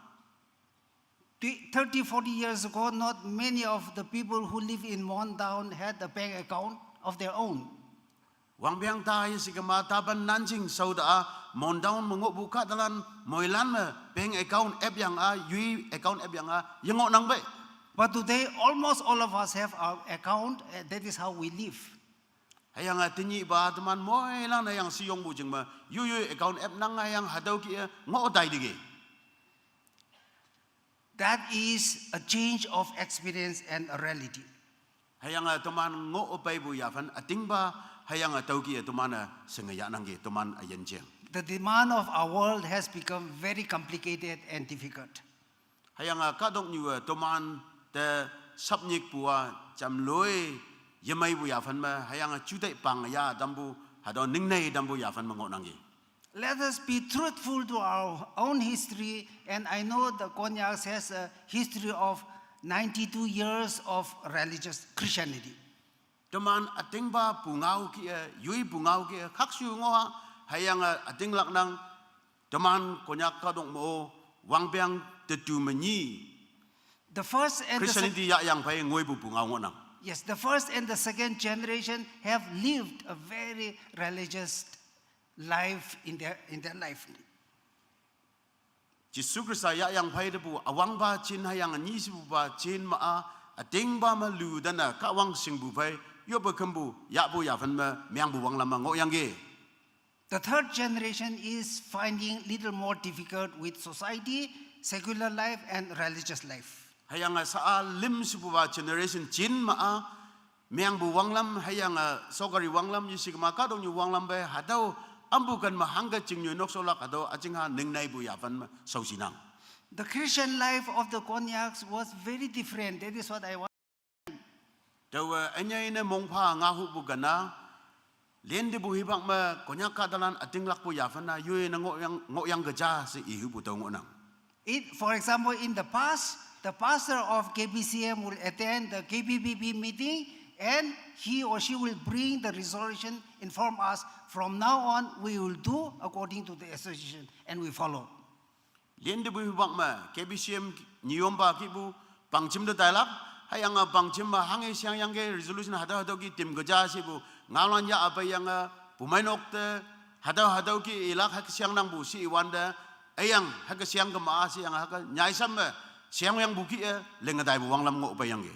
30-40 years ago, not many of the people who live in Mondown had a bank account of their own. Wang biang ta yising ma taban nanjing sauda mondown mengok buka dalan moilan ma bank account app yang yui account app yang yengok nang bai. But today, almost all of us have our account. That is how we live. Hayang tinyi ba teman moilan yang siyong bujeng ma yui account app nang yang hadau kia ngo dai dige. That is a change of experience and a reality. Hayang teman ngo opai bu yafan ating ba hayang tauki teman sengaya nangge teman ayen jeng. The demand of our world has become very complicated and difficult. Hayang kadok nyu teman te sapnyik bua jam loi yemai bu yafan ma hayang chutai pang ya dambu hado ningnei dambu yafan mango nangge. Let us be truthful to our own history, and I know the Konyak has a history of 92 years of religious Christianity. Teman ating ba pungau ki yui pungau ki kaksu ngoa hayang ating laknang teman Konyak kadok mo wangbiang tetu menyi The first and the Christianity ya yang pai ngoi bu pungau ngonang. yes, the first and the second generation have lived a very religious life in their life. Jisu Krista ya yang pai debu awang ba chin hayang ni sibu ba chin ma ating ba ma lu dana ka wang sing bu pai yo ba kembu ya bu ya fan ma myang bu wang lama ngo yang ge. The third generation is finding little more difficult with society, secular life, and religious life. Hayang sa lim sibu ba generation chin ma myang bu wang lam hayang sogari wang lam yusik ma ka dong yu wang lam ba hadau ambukan mahangga cing yu nok solak ado acing ha ningnai bu ya fan ma sausinang. The Christian life of the Konyaks was very different. That is what I want. Dawa anya ina mongpa ngahu bu gana lien de bu hibak ma Konyak kadalan ating lak bu ya fan na yu na ngo yang geja se ihu bu tong nang. For example, in the past, the pastor of KBCM will attend the KBBB meeting, and he or she will bring the resolution, inform us, from now on we will do according to the association, and we follow. Lien de bu hibak ma KBCM niyom ba ki bu pangchim de tailak hayang pangchim ma hangi siang yang ge resolution hada ki tim geja si bu ngalan ya apa yang pumainok te hada ki ilak hak siang nang bu si wanda ayang hak siang ke ma si yang hak nyai sam siang yang buki lengadai bu wang lam ngo pa yang ge.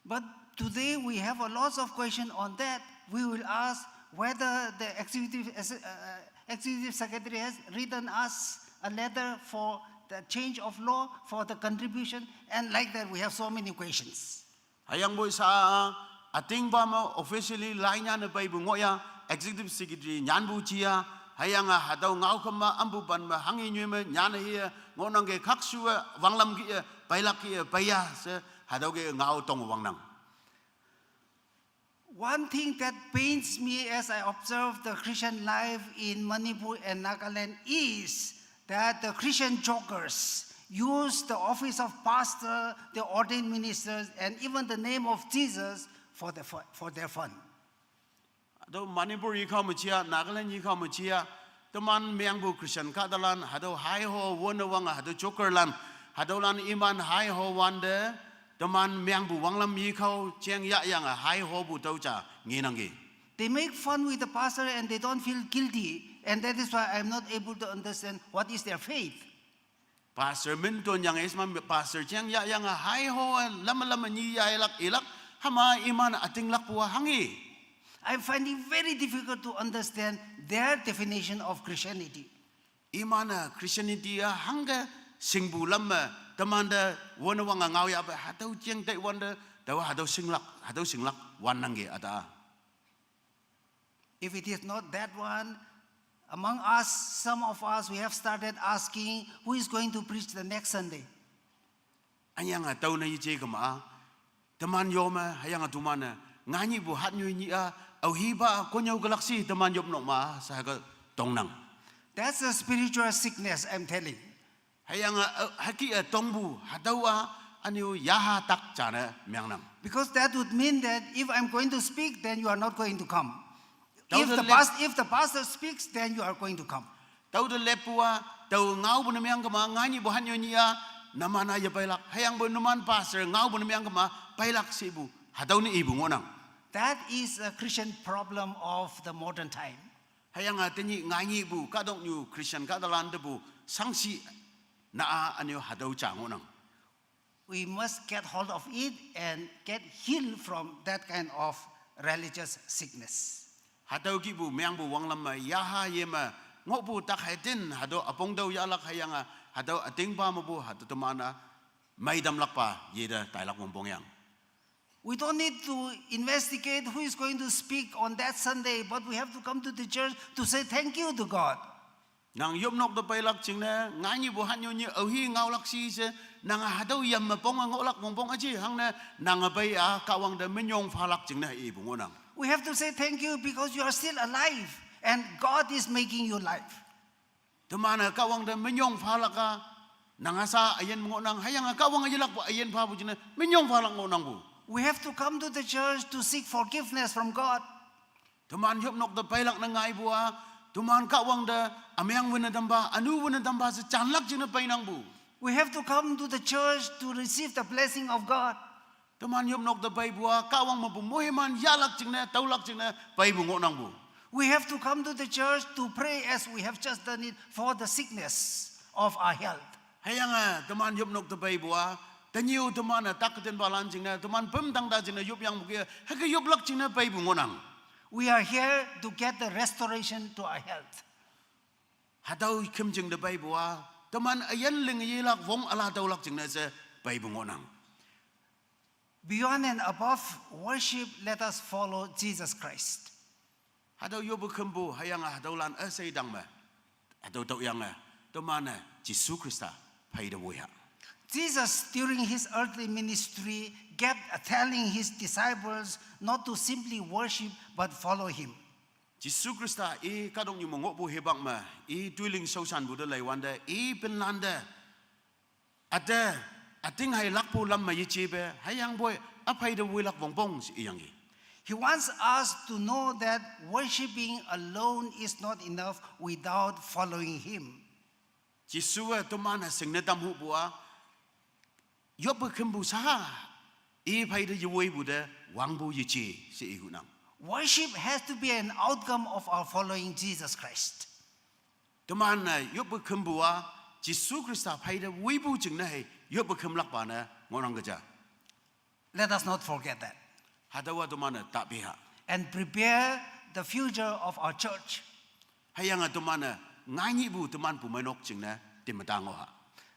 But today we have a lot of questions on that. We will ask whether the executive secretary has written us a letter for the change of law, for the contribution, and like that we have so many questions. Hayang boy sa ating ba mo officially line na pa ibu ngoya executive secretary nyan bu chia hayang hadaw ngau kama ambu ban ma hangi nyu ma nyan hi ngonang ge khaksu wanglam gi pailak ki paya se hadaw ge ngau tong wangnang. One thing that pains me as I observe the Christian life in Manipur and Nagaland is that the Christian jokers use the office of pastor, the ordained ministers, and even the name of Jesus for their fun. Ado Manipur ikhaw mo chia Nagaland ikhaw mo chia teman myang bu Christian kadalan hadaw hai ho wona wanga hadaw joker lan hadaw lan iman hai ho wande teman myang bu wanglam ikhaw cheng ya yang hai ho bu tau cha nginang ge. They make fun with the pastor and they don't feel guilty, and that is why I'm not able to understand what is their faith. Pastor min ton yang isman pastor cheng ya yang hai ho lama ni ya ilak hama iman ating lak puwa hangi. I'm finding very difficult to understand their definition of Christianity. Iman Christianity hanga singbu lama temanda wana wanga ngau ya ba hadaw cheng tai wanda daw hadaw singlak wanang ge ada. If it is not that one, among us, some of us, we have started asking who is going to preach the next Sunday. Anyang tau na ije kama teman yoma hayang tumana ngani bu hat nyu ni au hiba konyo galaksi teman yom no ma sa ka tongnang. That's a spiritual sickness, I'm telling. Hayang haki tongbu hadawa anu yaha tak chana myangnam. Because that would mean that if I'm going to speak, then you are not going to come. If the pastor speaks, then you are going to come. Tau de lepua tau ngau bu namyang kama ngani bu hanyo ni namana ya pailak hayang bu naman pastor ngau bu namyang kama pailak sibu hadaw ni ibu ngonang. That is a Christian problem of the modern time. Hayang teni ngani bu kadong nyu Christian kadalan de bu sangsi na anyo hadaw cha ngonang. We must get hold of it and get healed from that kind of religious sickness. Hadaw ki bu myang bu wanglam yaha yema ngobu tak hatin hadaw apong daw yalak hayang hadaw ating pa mo bu hadaw temana may damlak pa yeda tailak mompong yang. We don't need to investigate who is going to speak on that Sunday, but we have to come to the church to say thank you to God. Nang yop nok da pailak ching na ngai bu han nyu au hi ngau lak si se nang hadau yam ma pong ngau lak mompong aji hang na nang bai a kawang da menyong phalak ching na I bungonang. We have to say thank you because you are still alive and God is making you alive. Tumana kawang da menyong phalaka nangasa ayen ngonang hayang kawang ajilak bu ayen pha bu ching na menyong phalak ngonang bu. We have to come to the church to seek forgiveness from God. Tuman yop nok da pailak na ngai bua tuman kawang da amyang wena damba anu wena damba se chanlak ching na painang bu. We have to come to the church to receive the blessing of God. Tuman yop nok da pai bua kawang ma bu mohiman yalak ching na taulak ching na pai bu ngonang bu. We have to come to the church to pray as we have just done it for the sickness of our health. Hayang tuman yop nok da pai bua tanyu tuman takaten balan ching na tuman pem tang da ching na yop yang bu ke ha ke yop lak ching na pai bu ngonang. We are here to get the restoration to our health. Hadau kim ching da pai bua tuman ayen ling yilak wong ala taulak ching na se pai bu ngonang. Beyond and above worship, let us follow Jesus Christ. Hadau yobu kembu hayang hadau lan sei dang ma hadau tau yang tuman Jesu Krista pai da woya. Jesus, during his earthly ministry, kept telling his disciples not to simply worship but follow him. Jesu Krista kadong yu mongok bu hebang ma tuiling sausan bu da lai wanda penlanda ada ating hai lak pu lam ma yichi be hayang boy apai da wi lak bongbong si yang yi. He wants us to know that worshiping alone is not enough without following him. Jesu tuman sing na dam hu bua yob kembu sa pai da yu bu da wang bu yichi si hu nang. Worship has to be an outcome of our following Jesus Christ. Tuman yob kembu Jesu Krista pai da wi bu jing na hai yob kem lak ba na ngonang ga ja. Let us not forget that. Hadawa tuman tak biha. And prepare the future of our church. Hayang tuman ngai ni bu tuman pu mainok jing na timatang ha.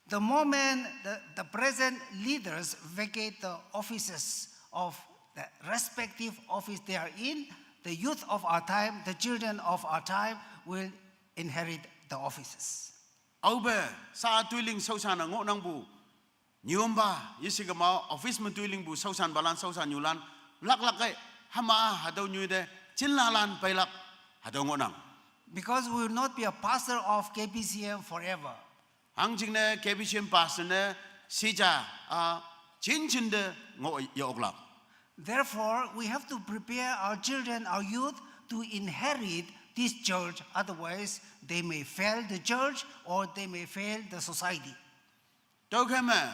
The moment the present leaders vacate the offices of the respective office they are in, the youth of our time, the children of our time will inherit the offices. Aube sa tuiling sausan ngo nang bu nyomba yisigama office man tuiling bu sausan balan sausan yulan lak kai hama hadau nyu de chinlalan pailak hadau ngo nang. Because we will not be a pastor of KPCM forever. Hang jing ne KBCM pastor ne sija chin de ngo yoklak. Therefore, we have to prepare our children, our youth to inherit this church. Otherwise, they may fail the church or they may fail the society. Tau kema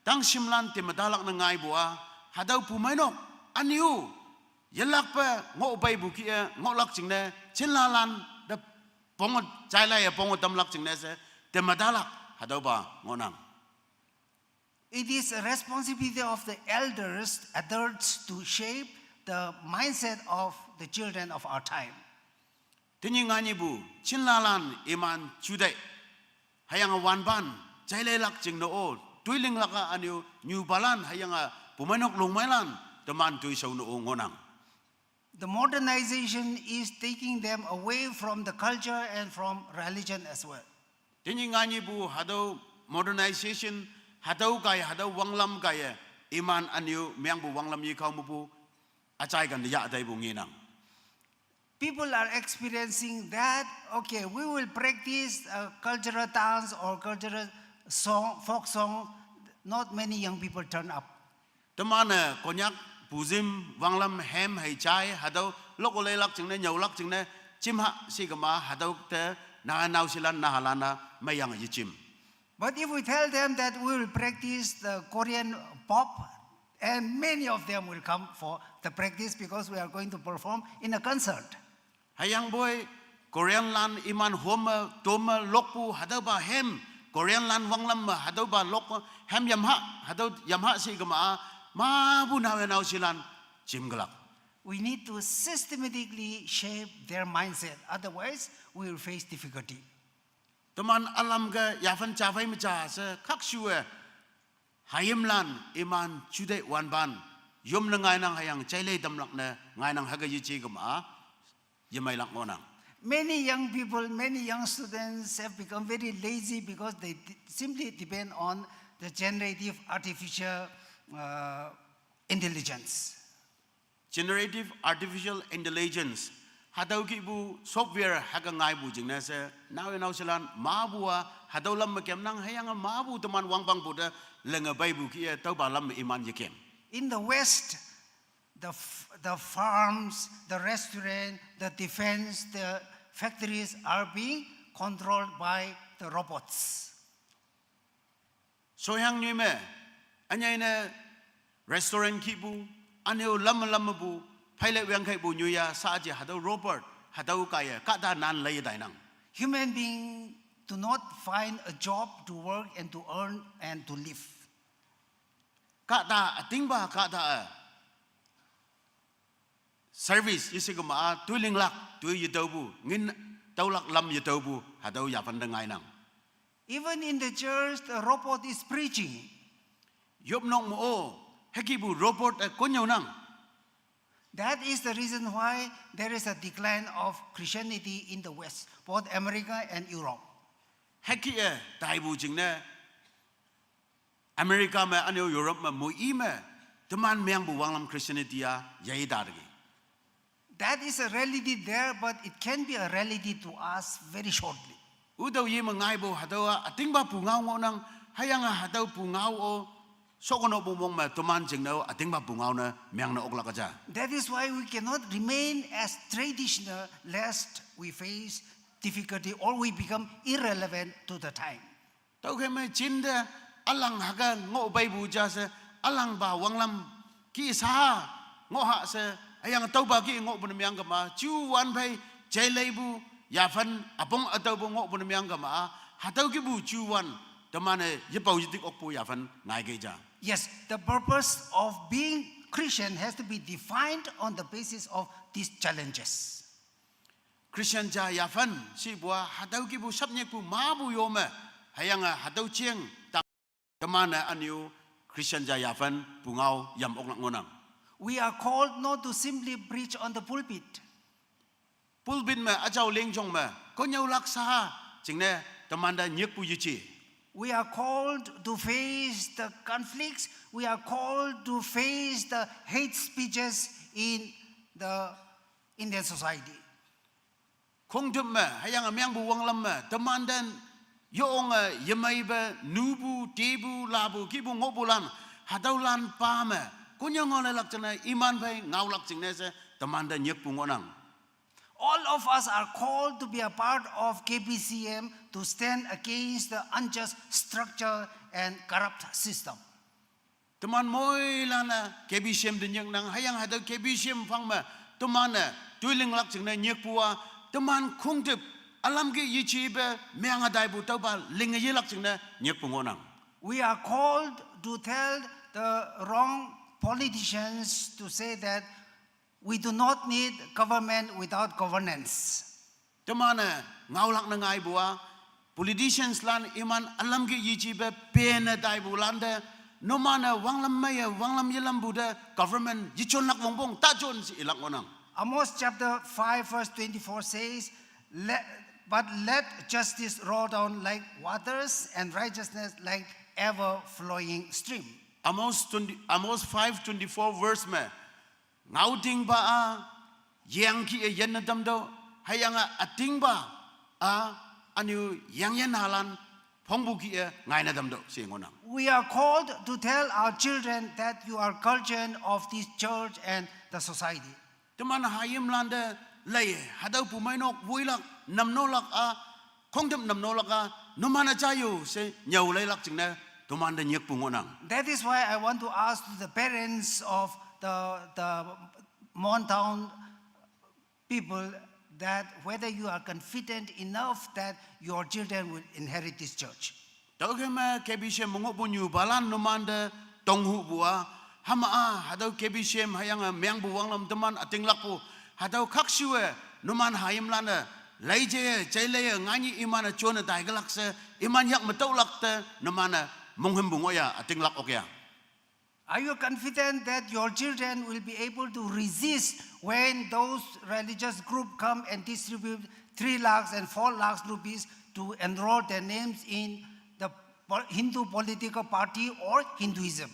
tang simlan timadalak na ngai bua hadau pu mainok aniu yelak pa ngo bai bu ki ngo lak jing ne chinlalan da pongot chai lai pongot tam lak jing ne se timadalak hadau ba ngonang. It is a responsibility of the elders, adults, to shape the mindset of the children of our time. Tini ngani bu chinlalan iman chudai hayang wan ban chailai lak jing no o tuiling laka aniu new balan hayang pumanok lungmailan teman tui sau no ngonang. The modernization is taking them away from the culture and from religion as well. Tini ngani bu hadau modernization hadau hadau wanglam kaya iman aniu miang bu wanglam yikau mubu acai kan ya dai bu nginang. People are experiencing that, okay, we will practice cultural dance or cultural song, folk song. Not many young people turn up. Temana konyak buzim wanglam hem hai chai hadau lokole lak jing ne nyau lak jing ne chim ha sigama hadau te na nau silan na halana mayang yichim. But if we tell them that we will practice the Korean pop, and many of them will come for the practice because we are going to perform in a concert. Hayang boy Korean lan iman homa toma lokpu hadau ba hem Korean lan wanglam hadau ba lok hem yamha hadau yamha sigama ma bu na nau silan chim galak. We need to systematically shape their mindset. Otherwise, we will face difficulty. Teman alam ke yafan cafai meca se kak shue hayam lan iman jude wan ban yom na ngai nang hayang chaile damlak na ngai nang haga yichi gama yamai lak ngonang. Many young people, many young students have become very lazy because they simply depend on the generative artificial intelligence. Generative artificial intelligence hadau ki bu software haga ngai bu jingna se now silan ma bua hadau lam kem nang hayang ma bu teman wang bang bu da lenga bai bu ki tau ba lam iman yekem. In the West, the farms, the restaurant, the defense, the factories are being controlled by the robots. So yang ni me anya ina restaurant ki bu aneu lam bu pilot yang kai bu nyuya sa je hadau robot hadau kaya ka da nan lai dai nang. Human beings do not find a job to work and to earn and to live. Ka da ating ba ka da service isigama tuling lak tu yidau bu ngin tau lak lam yidau bu hadau ya pan ngai nang. Even in the church, the robot is preaching. Yop nong mo o heki bu robot ko nyau nang. That is the reason why there is a decline of Christianity in the West, both America and Europe. Heki dai bu jing ne America ma aneu Europe ma mo I ma teman meang bu wang lam Christianity ya yai da gi. That is a reality there, but it can be a reality to us very shortly. Udau ye mangai bo hadau ating ba pu ngau ngonang hayang hadau pu ngau o sokono bu mong ma teman jing no ating ba pu ngau na meang na okla kaja. That is why we cannot remain as traditional lest we face difficulty or we become irrelevant to the time. Tau ke me chinda alang haga ngo bai bu ja se alang ba wang lam ki sa ngo ha se ayang tau ba ki ngo bu meang ka ma chu wan bai jai lai bu ya fan apong atau bu ngo bu meang ka ma hatau ki bu chu wan tamane ye pau yitik ok pu ya fan ngai ge ja. Yes, the purpose of being Christian has to be defined on the basis of these challenges. Christian ja ya fan si bua hatau ki bu sap nyek bu ma bu yo ma hayang hatau chieng tamana aniu Christian ja ya fan pu ngau yam ok ngonang. We are called not to simply preach on the pulpit. Pulpit ma ajau leng jong ma ko nyau lak sa jing ne tamanda nyek pu yichi. We are called to face the conflicts. We are called to face the hate speeches in the Indian society. Kong tum ma hayang meang bu wang lam ma tamandan yong yemai ba nubu tebu labu ki bu ngobulan hadau lan pa ma ko nyang ngole lak chana iman bai ngau lak jing ne se tamanda nyek pu ngonang. All of us are called to be a part of KBCM to stand against the unjust structure and corrupt system. Teman moi lana KBCM den yang nang hayang hadau KBCM phang ma tamana tuiling lak jing ne nyek puwa teman khung tip alam ki yichi be meang adai bu tau ba ling ye lak jing ne nyek pu ngonang. We are called to tell the wrong politicians to say that we do not need government without governance. Temana ngau lak na ngai bua politicians lan iman alam ki yichi be pen dai bu lan de no mana wang lam mai wang lam yelam bu de government yichon lak wong bong ta chon si ilak ngonang. Amos chapter 5 verse 24 says, but let justice roll down like waters and righteousness like ever-flowing stream. Amos 5:24 verse me ngau ding ba a yang ki yen na dam do hayang ating ba a anu yang yen halan phong bu ki ngai na dam do si ngonang. We are called to tell our children that you are guardian of this church and the society. Teman hayim lande lay hadau pu mai nok vui lak nam no lak a khong tem nam no lak a no mana chayu se nyau lay lak jing na teman de nyek pu ngonang. That is why I want to ask the parents of the Mon Town people that whether you are confident enough that your children will inherit this church. Tau ke ma KBCM mongo bunyu balan no manda tonghu bua hama a hadau KBCM hayang meang buwang lam teman ating lakpu hadau kaksue no man hayim lana laije chaile ngani imana chona dai galak se iman yak matau lakte no mana monghem bungoya ating lak okya. Are you confident that your children will be able to resist when those religious group come and distribute 3 lakhs and 4 lakhs rupees to enroll their names in the Hindu political party or Hinduism?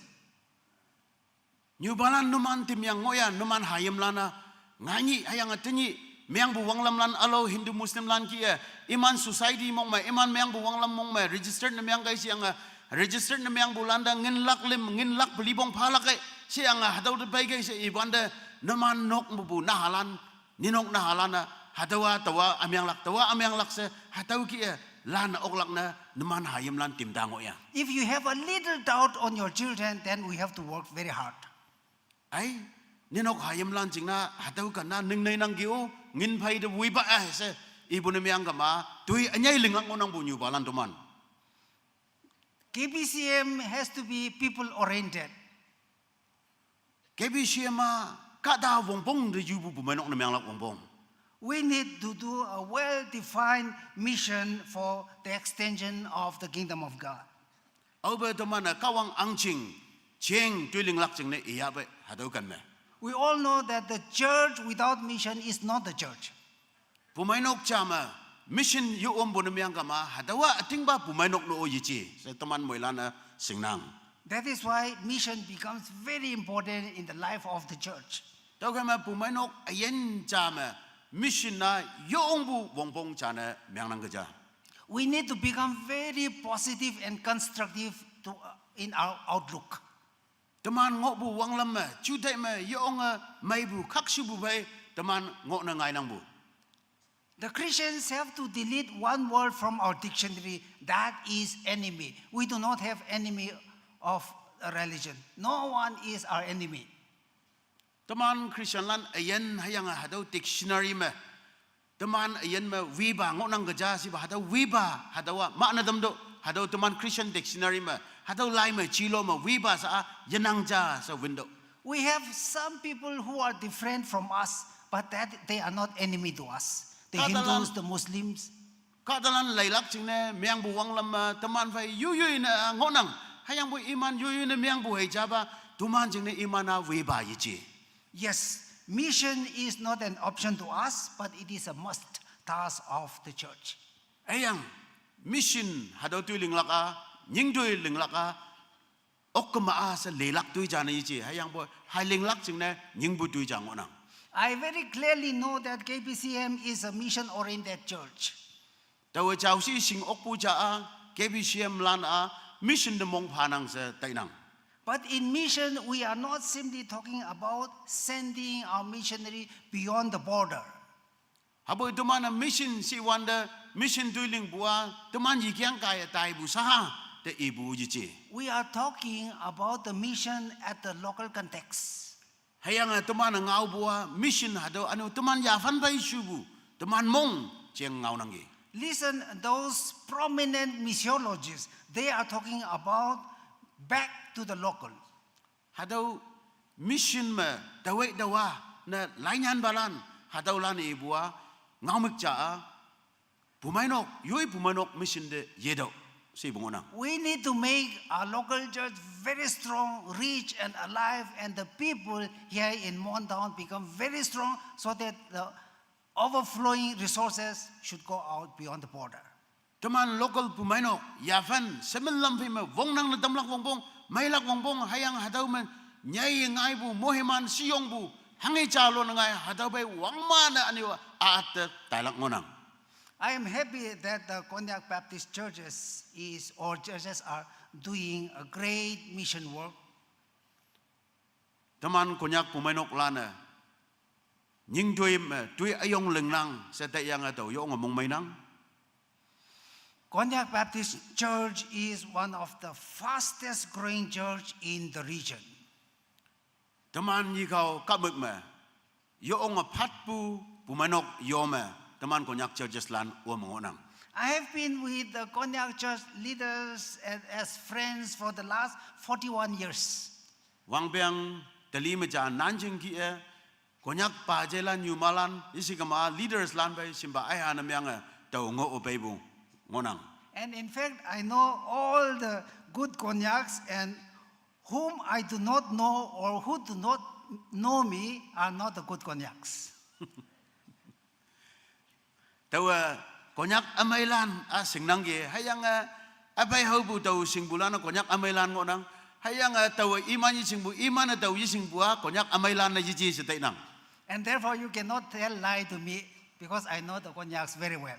New balan numan timyang ngoya numan hayam lana ngani hayang atini meang buwang lam lan alo Hindu Muslim lan kia iman society mong mai iman meang buwang lam mong mai registered na meang guys yang registered na meang bulanda ngin lak belibong phalak ay siang hadaw de bay guys ibanda numan nok mubu nahalan ninok nahalana hadawa tawa amyang lak se hadaw kia lan oklak na numan hayam lan timdango ya. If you have a little doubt on your children, then we have to work very hard. Ay ninok hayam lan jingna hadaw kana ning nay nang giu ngin phay de wiba se ibu na meang kama tui anyay lingak mo nang bunyu balan tuman. KBCM has to be people-oriented. KBCM kada wongbong de yubu bumanok na meang lak wongbong. We need to do a well-defined mission for the extension of the kingdom of God. Over tuman kawang angching cheng tuiling lak jing ne iyabe hadaw kan me. We all know that the church without mission is not the church. Pumainok chama mission yu bu na meang kama hadawa ating ba pumainok no yichi sa tuman moilana singnang. That is why mission becomes very important in the life of the church. Tau kama pumainok ayen chama mission na yung bu wongbong chana meang nang gaja. We need to become very positive and constructive in our outlook. Teman ngok bu wang lam me chudai me yung mai bu kaksu bu bay teman ngok na ngai nang bu. The Christians have to delete one word from our dictionary, that is enemy. We do not have enemy of a religion. No one is our enemy. Teman Christian lan ayen hayang hadaw dictionary me. Teman ayen me wiba ngok nang gaja si ba hadaw wiba hadawa makna damdo hadaw teman Christian dictionary me hadaw lai me chilo me wiba sa yanang ja sa window. We have some people who are different from us, but that they are not enemy to us. The Hindus, the Muslims. Kadalan laylak ching ne meang buwang lam teman fai yuyu na ngonang hayang bu iman yuyu na meang bu hejaba tuman ching ne imana wiba yichi. Yes, mission is not an option to us, but it is a must task of the church. Ayang mission hadaw tu linglaka nying tu linglaka okma sa laylak tu jana yichi hayang bu hai linglak ching ne nying bu tu jang ngonang. I very clearly know that KBCM is a mission-oriented church. Tawa chau si sing okpu cha KBCM lan mission de mong phanang sa tainang. But in mission, we are not simply talking about sending our missionary beyond the border. Habo teman mission si wanda mission tuiling bua teman yikyang kaya tai bu saha te ibu yichi. We are talking about the mission at the local context. Hayang teman ngau bua mission hado anu teman yafan bai shubu teman mong cheng ngau nangi. Listen, those prominent missiologists, they are talking about back to the local. Hado mission me dawa na lainyan balan hado lan ibua ngau mikcha pumainok yui pumainok mission de yedo si bungonang. We need to make our local church very strong, rich and alive, and the people here in Montown become very strong so that the overflowing resources should go out beyond the border. Teman local pumainok yafan semen lampi me wong nang nadamlak wongbong mailak wongbong hayang hadaw man nyai ngai bu mohiman siyong bu hangi chalo ngai hadaw bai wangma na aniwa at tailak ngonang. I am happy that the Konyak Baptist churches are doing a great mission work. Teman Konyak pumainok lana nying tui ayong lengnang sa tayang ataw yung among mainang. Konyak Baptist Church is one of the fastest growing church in the region. Teman yikaw kabuk me yung patpu pumainok yome teman Konyak churches lan uamongonang. I have been with the Konyak church leaders as friends for the last 41 years. Wang biang talima jan nanjing ki Konyak pajelan yumalan isigama leaders lan bay simba ay hanam yang tau ngo obeibu ngonang. And in fact, I know all the good Konyaks, and whom I do not know or who do not know me are not the good Konyaks. Tawa konyak amailan singnang ge hayang abai hobu tau singbulan konyak amailan ngonang hayang tawa iman singbu iman tau singbu konyak amailan na jiji setai nang. And therefore you cannot tell lie to me because I know the Konyaks very well.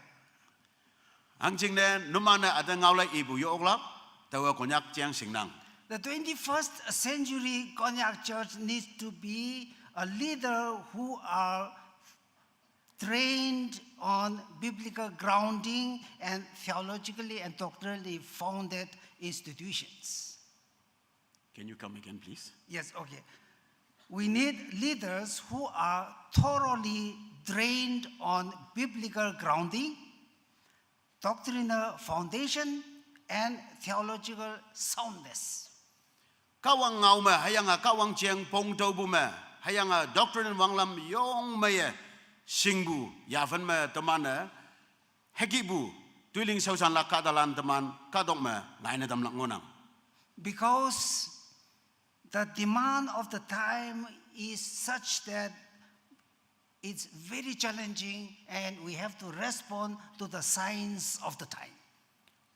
Ang jing ne numana ada ngaulai ibu yo oklap tawa konyak jiang singnang. The 21st century Konyak church needs to be a leader who are trained on biblical grounding and theologically and doctrinally founded institutions. Can you come again, please? Yes, okay. We need leaders who are thoroughly trained on biblical grounding, doctrinal foundation, and theological soundness. Kawang ngau ma hayang kawang jiang pong tau bu ma hayang doctrine wanglam yong ma singbu yavan ma teman hekibu tuiling sausan la kadalan teman kadok ma ngaina damlak ngonang. Because the demand of the time is such that it's very challenging and we have to respond to the signs of the time.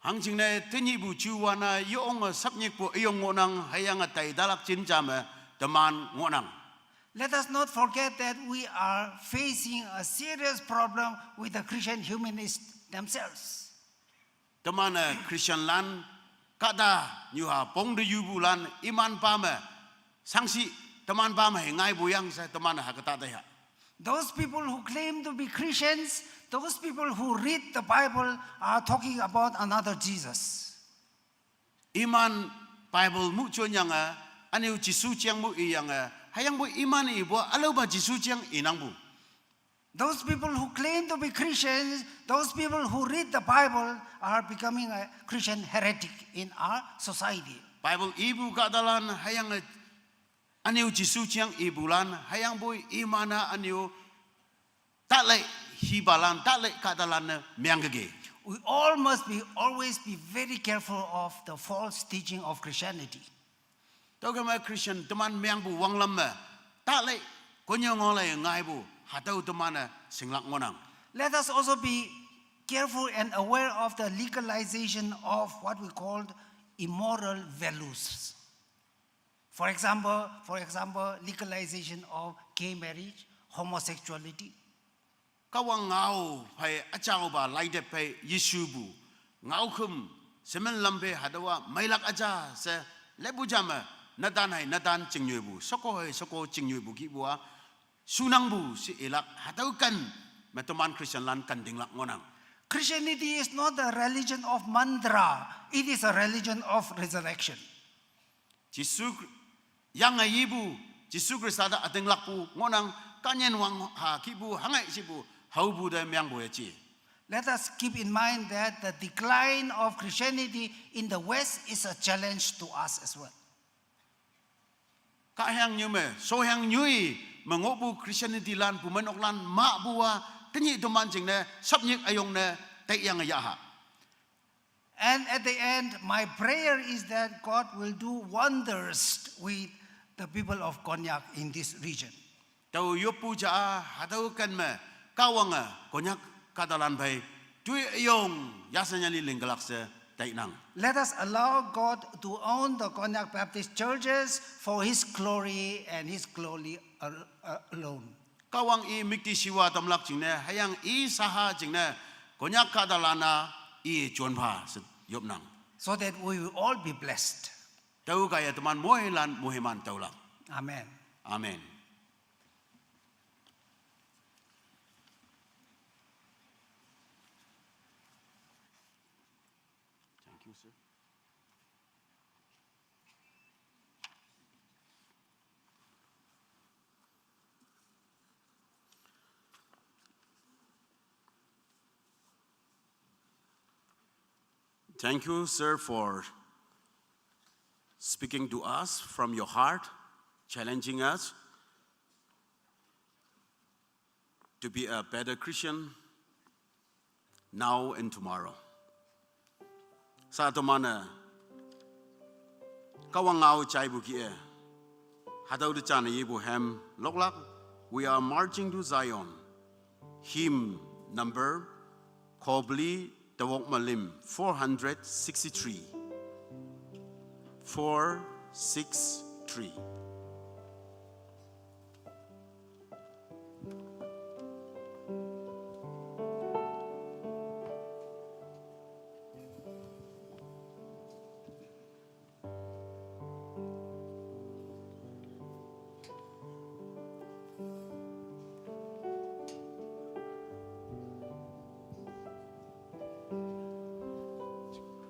Hang ne tenyi bu chuwana yong sapnyik bu yong ngonang hayang tai dalak cinjama teman ngonang. Let us not forget that we are facing a serious problem with the Christian humanists themselves. Teman Christian lan kada nyuha pong de yubulan iman pama sangsi teman pama ngai buyang sa teman hakata daya. Those people who claim to be Christians, those people who read the Bible are talking about another Jesus. Iman Bible mu chuanyang aniu Jisu chiang mu iyang hayang bu iman ibo alo ba Jisu chiang inang bu. Those people who claim to be Christians, those people who read the Bible are becoming a Christian heretic in our society. Bible ibu kadalan hayang aniu Jisu chiang ibulan hayang bu imana aniu taklay hibalan taklay kadalan mianggege. We all must always be very careful of the false teaching of Christianity. Togama Christian teman miang bu wanglam taklay konyo ngolay ngai bu hatau teman singlak ngonang. Let us also be careful and aware of the legalization of what we call immoral values. For example, legalization of gay marriage, homosexuality. Kawang ngau pai achao ba laide pai Yisubu ngau kum semen lambe hadawa mailak aja se lebu jama nadan hai nadan chingyubu soko chingyubu ki bua sunang bu si elak hadaukan meteman Christian lan kanding lak ngonang. Christianity is not a religion of mantra, it is a religion of resurrection. Jisu yang ayibu Jisu Kristada ateng lakpu ngonang kanyen wang ha kibu hangai sibu haubu de myang bu chi. Let us keep in mind that the decline of Christianity in the West is a challenge to us as well. Ka hang nyume so hang nyui mengobu Christianity lan pumenok lan ma bua tenyi teman jing ne sapnyik ayong ne tek yang ayaha. And at the end, my prayer is that God will do wonders with the people of Konyak in this region. Tau yopu ja hadau kan me kawanga Konyak kadalan bai tui ayong yasanya li linggalak se tek nang. Let us allow God to own the Konyak Baptist churches for His glory and His glory alone. Kawang I mikti siwa tamlak jing ne hayang I saha jing ne Konyak kadalana I chuanpa se yop nang. So that we will all be blessed. Tau kaya teman mohilan mohiman taulang. Amen. Amen. Thank you, sir. Thank you, sir, for speaking to us from your heart, challenging us to be a better Christian now and tomorrow. sa to mana kawang ngau chai bu ki hadau de chan ye bu ham lok lak. We are marching to Zion. Hymn number Kobli Tawok Malim 463. 463.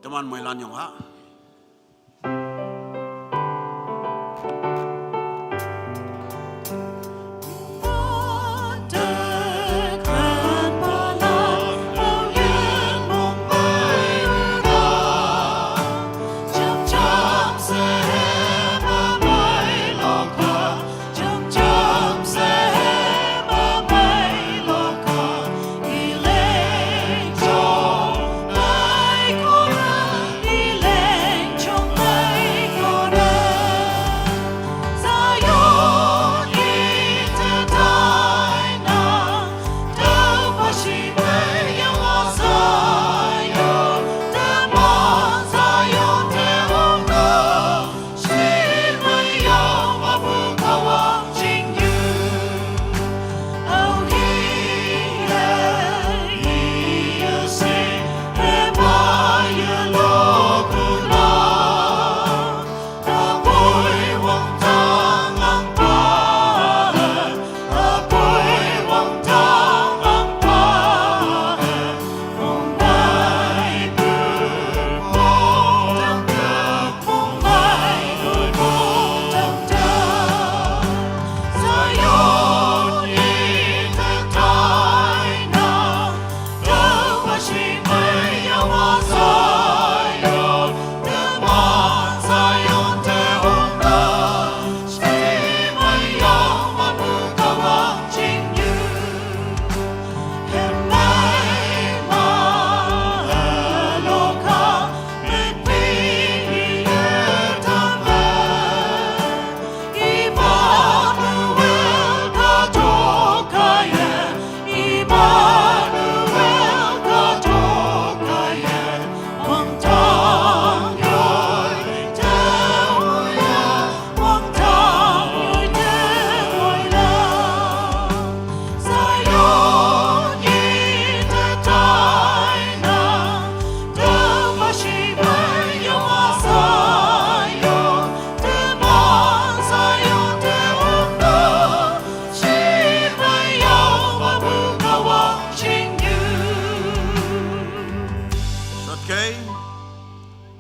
Teman mai lan yong ha.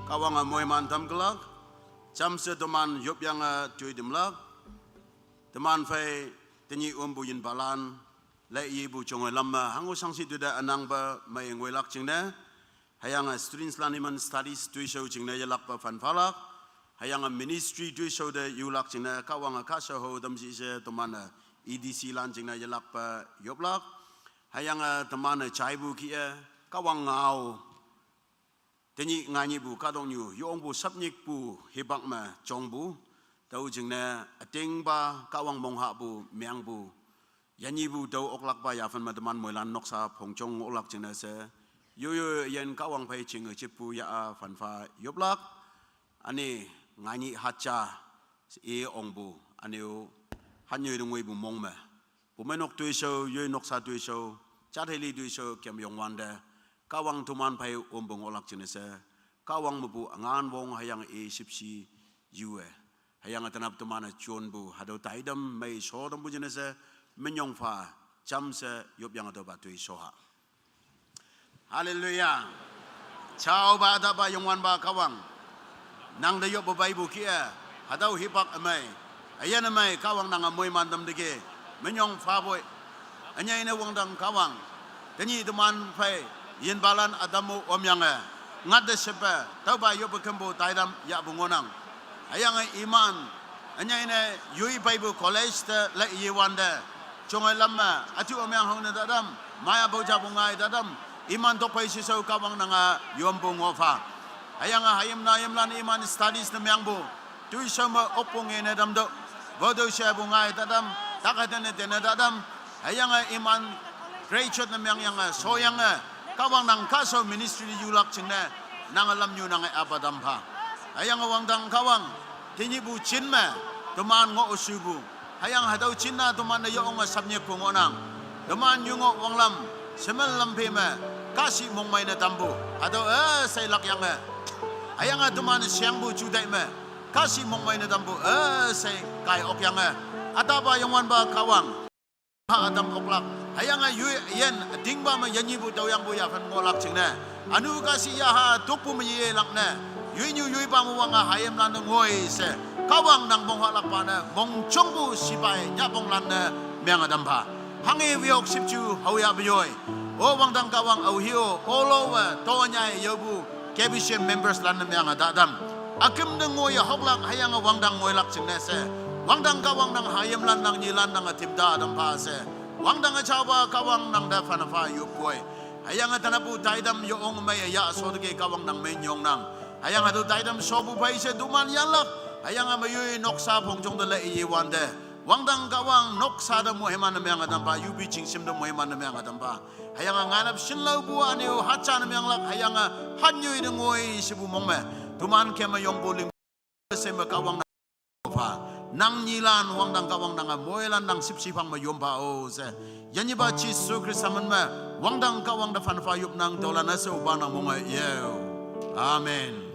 Kawang amoy man tam gelak, jam se teman yop yang cuy dimlak, teman fai tenyi buyin balan, lai ibu congoi lama hangu sangsi tu da anang ba mai ngoi lak cingna, hayang students laniman studies tu show cingna yalak ba fan falak, hayang ministry tu show da yulak cingna kawang kasah ho dam si se teman EDC lan cingna yalak ba yop lak, hayang teman cai bu kia kawang ngau. Tenyi ngani bu kadong yu yong bu sapnik bu hebak ma chong bu tau jing na ateng ba kawang mong ha bu miang bu yani bu tau oklak ba ya fan ma teman moilan noksa phong chong oklak jing na se yu yen kawang pai ching chip bu ya fan fa yoblak ani ngani hacha e ong bu ani han yu dong wei bu mong ma bu menok tu so yu noksa tu so chat heli tu so kem yong wanda kawang tuman pai ombong olak jenese kawang mebu angan wong hayang e sipsi yue hayang atanap tuman chon bu hado taidam mai sodam bu jenese menyong fa jamse yop yang ado batui soha. Haleluya. Chao ba da ba yongwan ba kawang nang de yop ba ibu kia hadau hipak amai ayan amai kawang nang amoy mandam dege menyong fa boy anya ina wong dang kawang tenyi tuman pai yin balan adamu omyange ngat de sepe tau ba yo bekembo taidam ya bungonang ayang iman anya ine yui bible college te la yiwande chongai lamma atu omyang hong na dadam maya boja bungai dadam iman to pai sisau kawang nanga yombo ngofa Ayanga hayam lan iman studies na myangbo. Tu sama opong ene dam do. Bodo siya bungay tadam. Takatan na tadam. Ayanga iman graduate na myang soyanga. Kawang nang kaso ministry yulak chingna. Nang alam nyo nang abadam pa. Ayanga wangdang kawang. Tinibu chinma. Tuman ngo usubu. Ayang hadaw chinna tuman na yoong sabnya kungonang. Tuman yung wanglam. Semal lampema. Kasi mong may natambo. Hadaw say lakyang ayang tuman siyang bu juday me. Kasi mong may natambo. Say kay okyang ataba yung wan ba kawang. Ha adam oklak. Ayang yen dingba ma yanyibu daw yang bu yakan ngolak chingna. Anu kasi yaha tukpu mayelak na. Yui pa mo nga hayam lan ngoy se. Kawang nang mong halak pa na. Mong chongbu sibay nyapong lan na miyang adam pa. Hangi wiyok sipchu hawya biyoy. O wangdang kawang auhio. Olo toanya yobu. Kebishem members lan na miyang adadam. Akim na ngoy hoklak hayang wangdang ngoy lak ching nese. Wangdang kawang nang hayam lan nang nilan nang atimda adam pa se. Wangdang achawa kawang nang da fanafa yupoy. Hayang tanapu taidam yoong may ya sodge kawang nang menyong nang. Hayang atu taidam sobu pai se duman yalak. Hayang mayoy noksa pongjong da le wande. Wangdang kawang noksa da moheman na miyang adam pa yubi chingsim da moheman na miyang adam pa. Hayang nganap sinlaw buwa niyo hatsa na miyang lak. Hayang hanyoy na ngoy sibu mongme. Tuman kema yung buling se makawang na pa. Nang nilan wangdang kawang nang moelan nang sipsipang mayompa o se. Yanyiba Jesu Kristaman me. Wangdang kawang da fanfayup nang dola na se uba nang mongay. Amen.